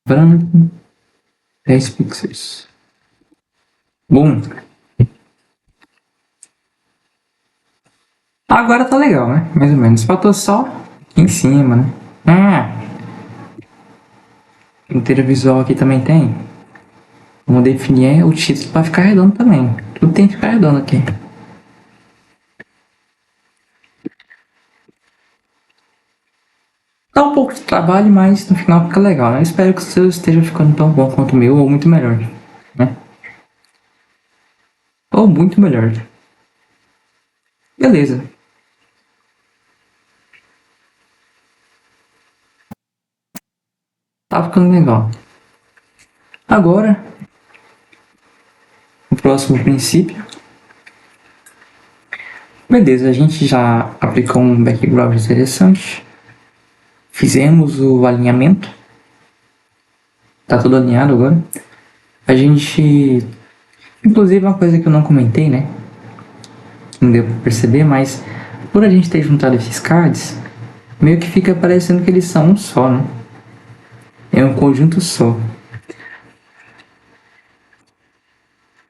Branco, 10 pixels. Bom. Agora tá legal, né? Mais ou menos. Faltou só aqui em cima, né? Fronteira visual aqui também tem. Vamos definir o título para ficar redondo também. Tudo tem que ficar redondo aqui. Dá um pouco de trabalho, mas no final fica legal, né? Eu espero que o seu esteja ficando tão bom quanto o meu, ou muito melhor, né? Ou muito melhor. Beleza. Tá ficando legal. Agora, o próximo princípio. Beleza, a gente já aplicou um background interessante. Fizemos o alinhamento. Tá tudo alinhado agora. A gente... Inclusive, uma coisa que eu não comentei, né? Não deu pra perceber, mas por a gente ter juntado esses cards, meio que fica parecendo que eles são um só, né? É um conjunto só.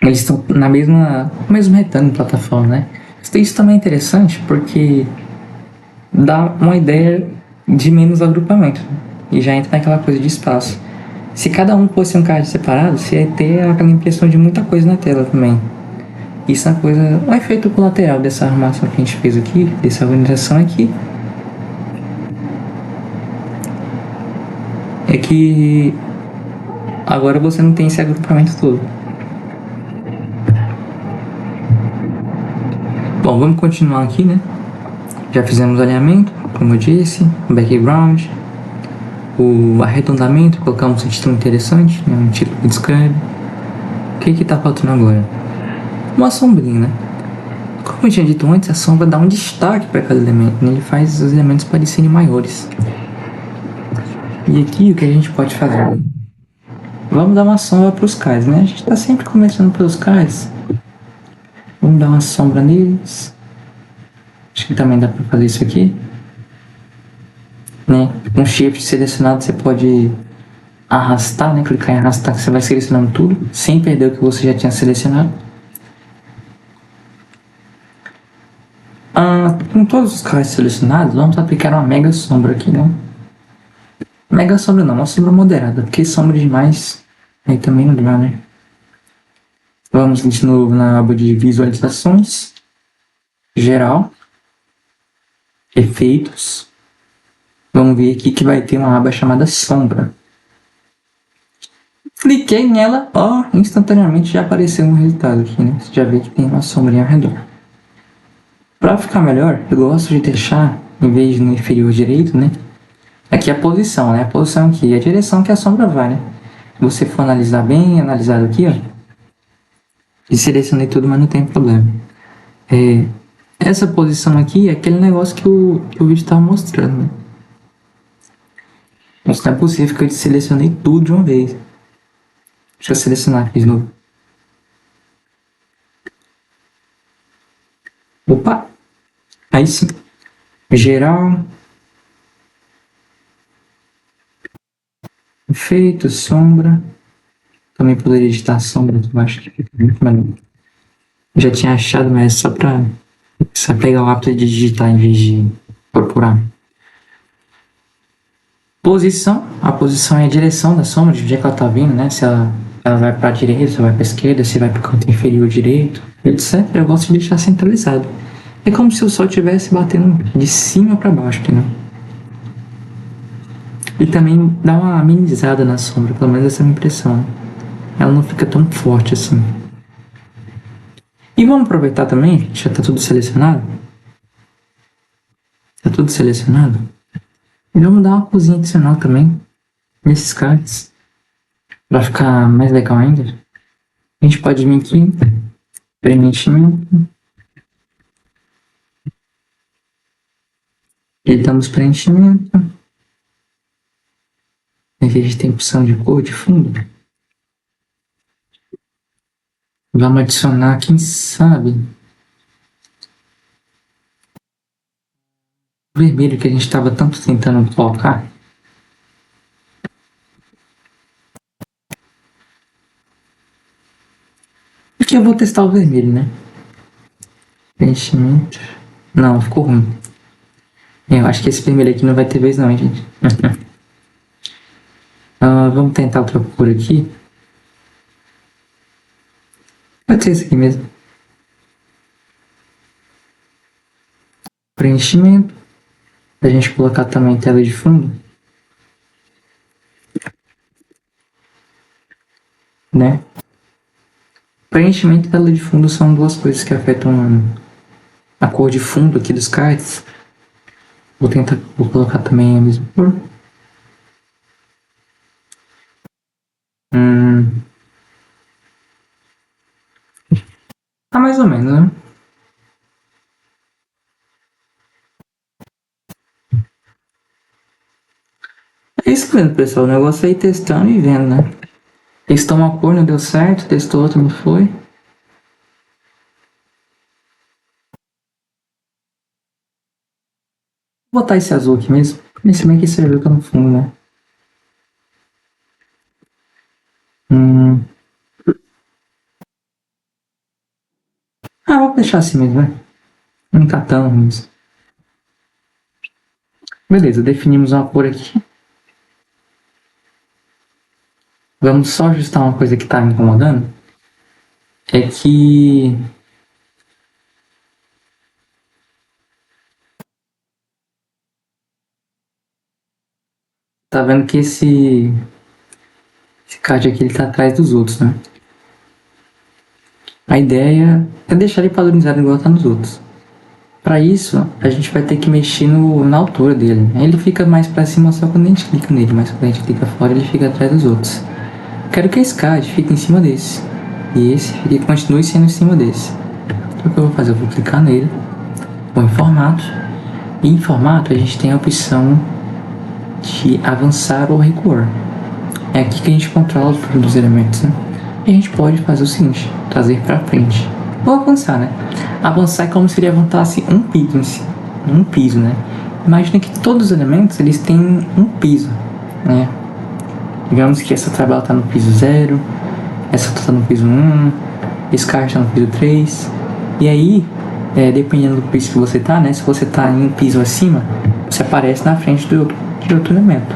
Eles estão no mesmo retângulo de plataforma, né? Isso também é interessante porque dá uma ideia de menos agrupamento, né? E já entra naquela coisa de espaço. Se cada um fosse um card separado, você ia ter aquela impressão de muita coisa na tela também. Isso é uma coisa, um efeito colateral dessa arrumação que a gente fez aqui, dessa organização aqui, é que agora você não tem esse agrupamento todo. Bom, vamos continuar aqui, né? Já fizemos o alinhamento, como eu disse, o background, o arredondamento, colocamos um título interessante, né? Um título que descreve. O que tá faltando agora? Uma sombrinha, né? Como eu tinha dito antes, a sombra dá um destaque para cada elemento, né? Ele faz os elementos parecerem maiores. E aqui o que a gente pode fazer? Vamos dar uma sombra para os cards, né? A gente está sempre começando pelos cards. Vamos dar uma sombra neles. Acho que também dá para fazer isso aqui, né? Com shift selecionado você pode arrastar, né? Clicar em arrastar, que você vai selecionando tudo, sem perder o que você já tinha selecionado. Com todos os cards selecionados, vamos aplicar uma mega sombra aqui, né? Mega sombra não, uma sombra moderada, porque sombra demais aí também não dá, né? Vamos de novo na aba de visualizações, geral, efeitos. Vamos ver aqui que vai ter uma aba chamada sombra. Cliquei nela, instantaneamente já apareceu um resultado aqui, né? Você já vê que tem uma sombrinha ao redor. Para ficar melhor, eu gosto de deixar, em vez de no inferior direito, né? Aqui é a posição, né? A posição aqui é a direção que a sombra vai, né? Se você for analisar bem, analisado aqui, ó. E selecionei tudo, mas não tem problema. Essa posição aqui é aquele negócio que o vídeo estava mostrando, né? Mas não é possível que eu selecionei tudo de uma vez. Deixa eu selecionar aqui de novo. Opa! Aí sim. Geral. Efeito, sombra. Também poderia editar sombra, eu acho que fica muito melhor. Eu já tinha achado, mas só pra pegar o hábito de digitar em vez de procurar. Posição. A posição é a direção da sombra, de onde é que ela tá vindo, né? Se ela vai pra direita, se ela vai pra esquerda, se vai pro canto inferior direito, etc. Eu gosto de deixar centralizado. É como se o sol estivesse batendo de cima pra baixo, entendeu? E também dá uma amenizada na sombra, pelo menos essa é a minha impressão. Ela não fica tão forte assim. E vamos aproveitar também, já tá tudo selecionado. Tá tudo selecionado. E vamos dar uma cozinha adicional também nesses cards. Pra ficar mais legal ainda. A gente pode vir aqui, preenchimento. Editamos preenchimento. Aqui a gente tem opção de cor de fundo. Vamos adicionar, quem sabe, o vermelho que a gente estava tanto tentando colocar. Aqui eu vou testar o vermelho, né? Preenchimento. Não, ficou ruim. Eu acho que esse vermelho aqui não vai ter vez não, hein, gente? Vamos tentar outra cor aqui. Pode ser esse aqui mesmo. Preenchimento. A gente colocar também tela de fundo. Né? Preenchimento e tela de fundo são duas coisas que afetam a cor de fundo aqui dos cards. Vou colocar também a mesma cor. Tá mais ou menos, né? É isso mesmo, pessoal. O negócio é ir testando e vendo, né? Testou uma cor, não deu certo. Testou outra, não foi. Vou botar esse azul aqui mesmo. Esse bem que esse azul tá no fundo, né? Vou deixar assim mesmo, né? Não tá tão ruim. Beleza, definimos uma cor aqui. Vamos só ajustar uma coisa que tá me incomodando. É que... Tá vendo que esse card aqui ele tá atrás dos outros, né? A ideia é deixar ele padronizado igual tá nos outros. Para isso, a gente vai ter que mexer na altura dele. Ele fica mais para cima só quando a gente clica nele, mas quando a gente clica fora ele fica atrás dos outros. Quero que esse card fique em cima desse. E esse continue sendo em cima desse. Então o que eu vou fazer? Eu vou clicar nele, vou em formato. E em formato a gente tem a opção de avançar ou recuar. É aqui que a gente controla os dos elementos, né? E a gente pode fazer o seguinte, trazer para frente. Ou avançar, né? Avançar é como se ele avançasse um piso, né? Imagina que todos os elementos, eles têm um piso, né? Digamos que essa tabela está no piso 0, essa está no piso 1, esse card está no piso 3. E aí, dependendo do piso que você tá, né? Se você tá em um piso acima, você aparece na frente de outro elemento.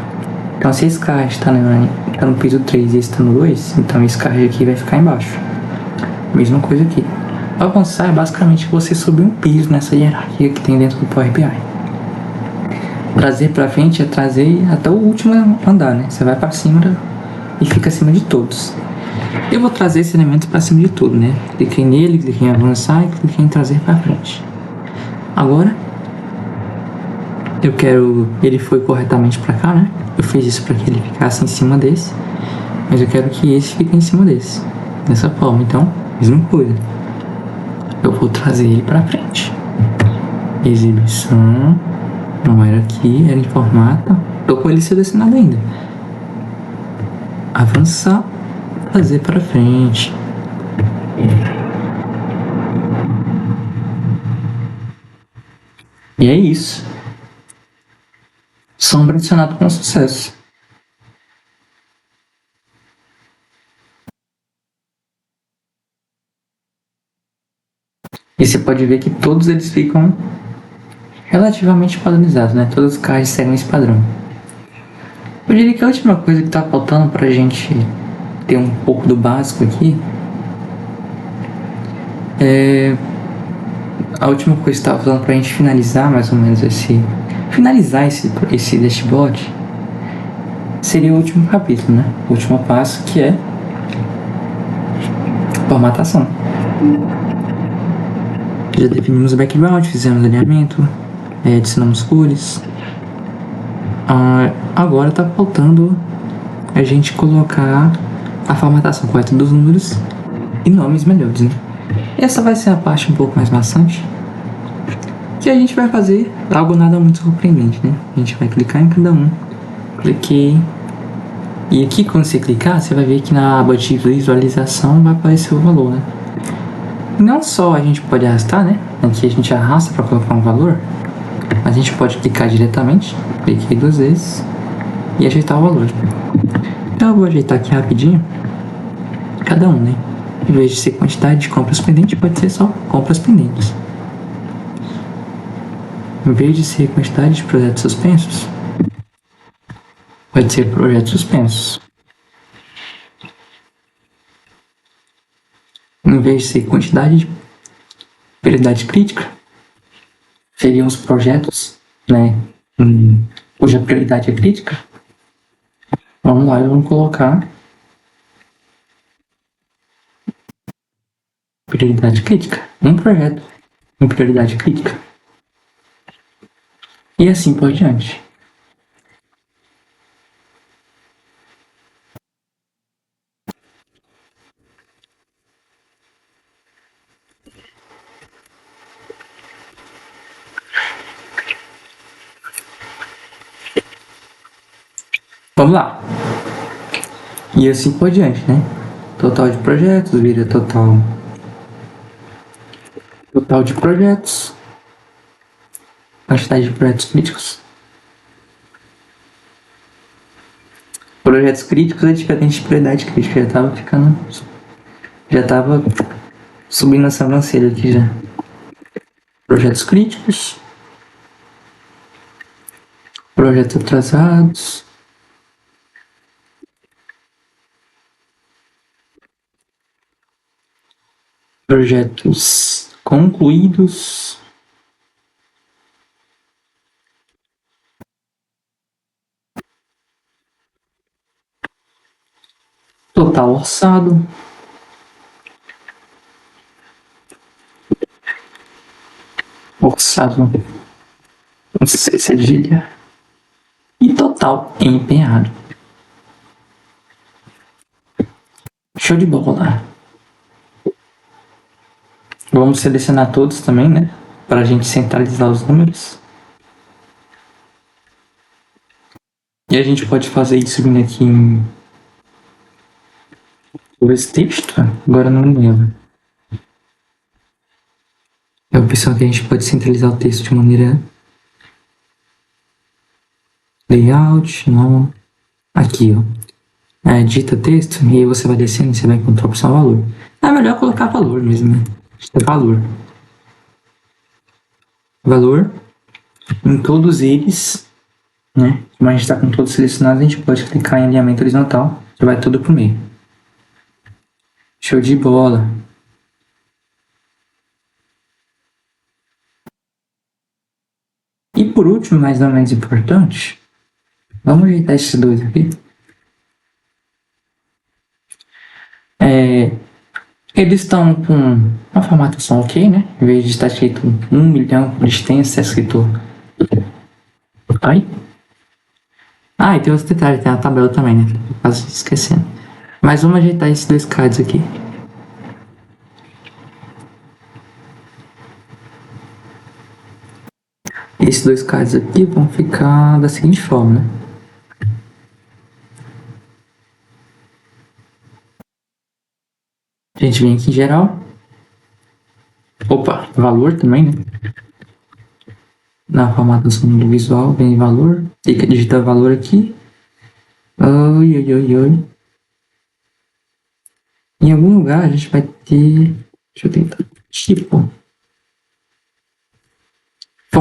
Então, se esse card está no piso 3 e esse está no 2, então esse card aqui vai ficar embaixo. Mesma coisa aqui. Avançar é basicamente você subir um piso nessa hierarquia que tem dentro do Power BI. Trazer para frente é trazer até o último andar, né? Você vai para cima e fica acima de todos. Eu vou trazer esse elemento para cima de tudo, né? Cliquei nele, cliquei em avançar e cliquei em trazer para frente. Agora, ele foi corretamente para cá, né? Eu fiz isso para que ele ficasse em cima desse, mas eu quero que esse fique em cima desse. Dessa forma, então, mesma coisa. Eu vou trazer ele para frente. Exibição. Não era aqui, era em formato. Tô com ele selecionado ainda. Avançar. Trazer para frente. E é isso. Sombra adicionado com sucesso. E você pode ver que todos eles ficam relativamente padronizados, né? Todos os cards seguem esse padrão. Eu diria que a última coisa que tá faltando pra gente ter um pouco do básico aqui é a última coisa que estava falando pra gente finalizar mais ou menos esse dashboard seria o último capítulo, né? O último passo, que é formatação. Já definimos o background, fizemos alinhamento, adicionamos cores. Agora tá faltando a gente colocar a formatação correta dos números e nomes melhores, né? Essa vai ser a parte um pouco mais maçante, que a gente vai fazer algo nada muito surpreendente, né? A gente vai clicar em cada um, cliquei, e aqui quando você clicar, você vai ver que na aba de visualização vai aparecer o valor, né? Não só a gente pode arrastar, né? Aqui a gente arrasta para colocar um valor, mas a gente pode clicar diretamente, cliquei 2 vezes e ajeitar o valor. Então eu vou ajeitar aqui rapidinho cada um, né? Em vez de ser quantidade de compras pendentes, pode ser só compras pendentes. Em vez de ser quantidade de projetos suspensos, pode ser projetos suspensos. Em vez de ser quantidade de prioridade crítica, seriam os projetos, né, cuja prioridade é crítica. Vamos lá, vamos colocar prioridade crítica, um projeto em prioridade crítica. E assim por diante. Vamos lá. E assim por diante, né? Total de projetos vira total de projetos. Quantidade de projetos críticos. Projetos críticos é diferente de prioridade crítica. Já tava subindo essa sobrancelha aqui já. Projetos críticos. Projetos atrasados. Projetos concluídos. Total orçado. Orçado. Não sei se é cedilha. E total empenhado. Show de bola. Vamos selecionar todos também, né? Para a gente centralizar os números. E a gente pode fazer isso vindo aqui em esse texto. Agora não me lembro. É a opção que a gente pode centralizar o texto de maneira layout, não. Aqui, ó. Digita texto e aí você vai descendo e você vai encontrar a opção valor. É melhor colocar valor mesmo, né? Valor. Valor em todos eles, né? Como a gente está com todos selecionados, a gente pode clicar em alinhamento horizontal, já vai tudo pro meio. Show de bola. E por último, mas não menos importante, vamos ajeitar esses dois aqui. Eles estão com uma formatação ok, né? Em vez de estar escrito 1 milhão, eles têm está escrito. Ai? E tem outro detalhe, tem a tabela também, né? Quase esquecendo. Mas vamos ajeitar esses dois cards aqui. Esses dois cards aqui vão ficar da seguinte forma, né? A gente vem aqui em geral. Opa, valor também, né? Na formatação do visual, vem valor. Clica, digita valor aqui. Oi. Em algum lugar a gente vai ter. Deixa eu tentar. Tipo.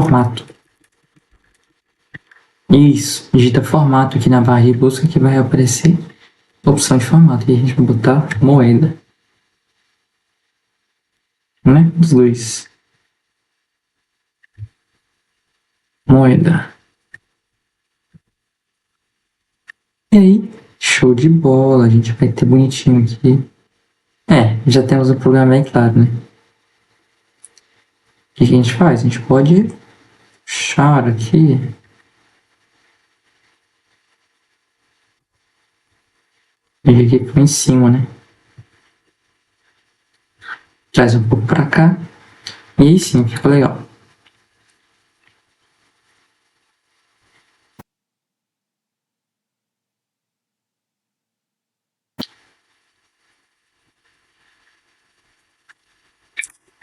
formato. Isso, digita formato aqui na barra de busca que vai aparecer a opção de formato. E a gente vai botar moeda. Né? Os dois. Moeda. E aí, show de bola. A gente vai ter bonitinho aqui. Já temos o programa aí, claro, né? O que a gente faz? A gente pode puxar aqui. Ele aqui por em cima, né? Traz um pouco pra cá. E aí sim, fica legal.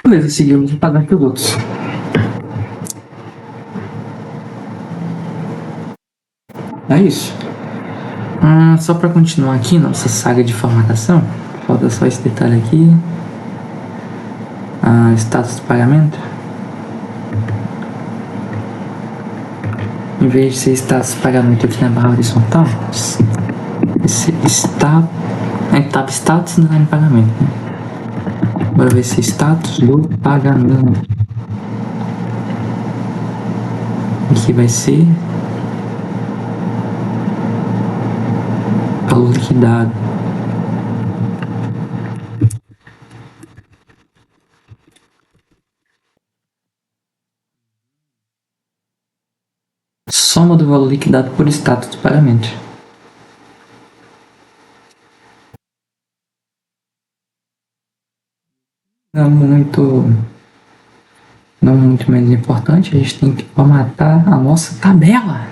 Beleza, seguimos o padrão pilotos. É isso. Só para continuar aqui nossa saga de formatação, falta só esse detalhe aqui. Status de pagamento. Em vez de ser status de pagamento aqui na barra horizontal, esse tab status não é no pagamento, né? Agora vai ser status do pagamento. Aqui vai ser valor liquidado. Soma do valor liquidado por status de pagamento. Não muito menos importante, a gente tem que formatar a nossa tabela.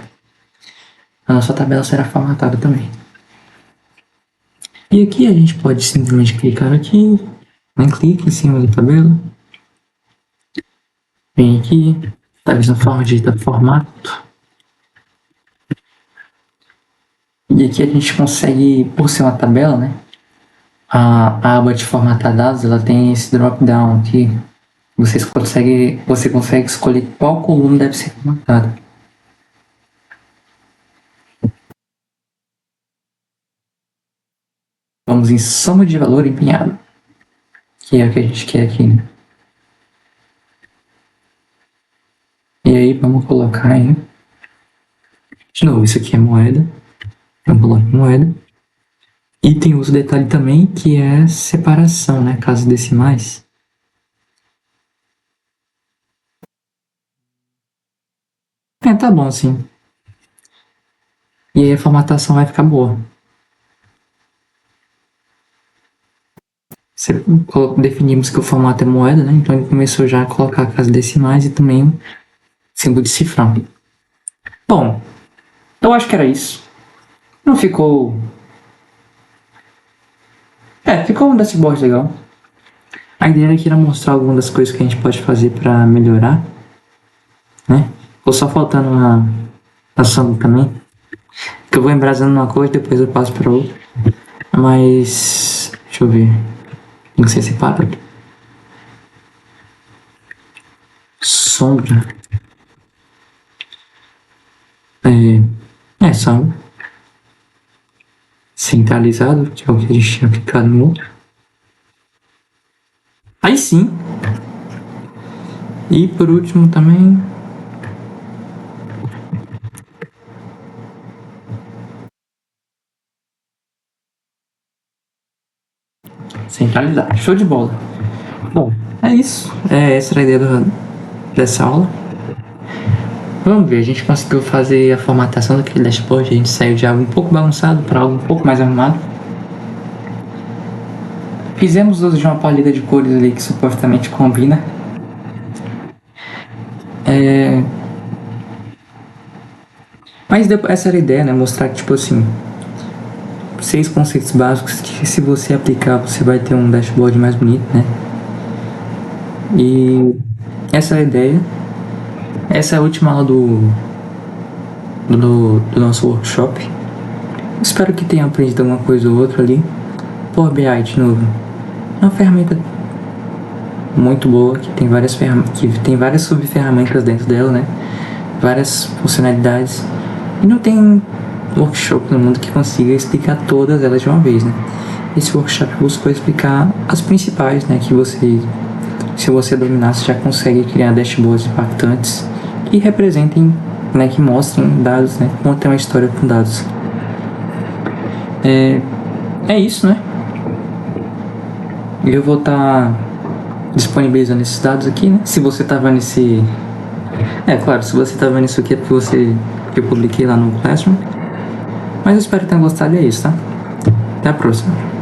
A nossa tabela será formatada também. E aqui a gente pode simplesmente clicar aqui, clica em cima da tabela, vem aqui, da mesma forma digita formato. E aqui a gente consegue, por ser uma tabela, né? A aba de formatar dados, ela tem esse drop down aqui. Você consegue escolher qual coluna deve ser formatada. Vamos em soma de valor empenhado, que é o que a gente quer aqui, né? E aí vamos colocar em... De novo, isso aqui é moeda. Vamos colocar moeda. E tem outro detalhe também, que é separação, né? Casas decimais. Tá bom assim. E aí a formatação vai ficar boa. Definimos que o formato é moeda, né? Então ele começou já a colocar casas decimais e também o símbolo de cifrão. Bom, eu acho que era isso. Não ficou... ficou um dashboard legal. A ideia aqui era mostrar algumas das coisas que a gente pode fazer para melhorar, né? Ficou só faltando a sombra também. Que eu vou embrasando uma coisa e depois eu passo para outra. Mas... deixa eu ver. Tem que ser separado. Sombra. Sombra. Centralizado, que é o que a gente tinha aplicado no outro. Aí sim. E por último também... centralizado. Show de bola. Bom, é isso. Essa era a ideia dessa aula. Vamos ver, a gente conseguiu fazer a formatação daquele dashboard. A gente saiu de algo um pouco bagunçado para algo um pouco mais arrumado. Fizemos uso de uma paleta de cores ali que supostamente combina. Mas essa era a ideia, né? Mostrar que, tipo assim, 6 conceitos básicos que, se você aplicar, você vai ter um dashboard mais bonito, né? E essa é a ideia. Essa é a última aula do nosso workshop. Espero que tenha aprendido alguma coisa ou outra ali. Power BI de novo. É uma ferramenta muito boa, que tem várias subferramentas dentro dela, né? Várias funcionalidades. E não tem workshop no mundo que consiga explicar todas elas de uma vez, né? Esse workshop buscou explicar as principais, né? Que você, se você dominar, você já consegue criar dashboards impactantes que representem, né? Que mostrem dados, né? Contem uma história com dados. É isso, né? Eu vou estar disponibilizando esses dados aqui, né? Se você tá vendo esse... claro, se você tá vendo isso aqui é porque eu publiquei lá no Classroom. Mas eu espero que tenha gostado e é isso, tá? Até a próxima.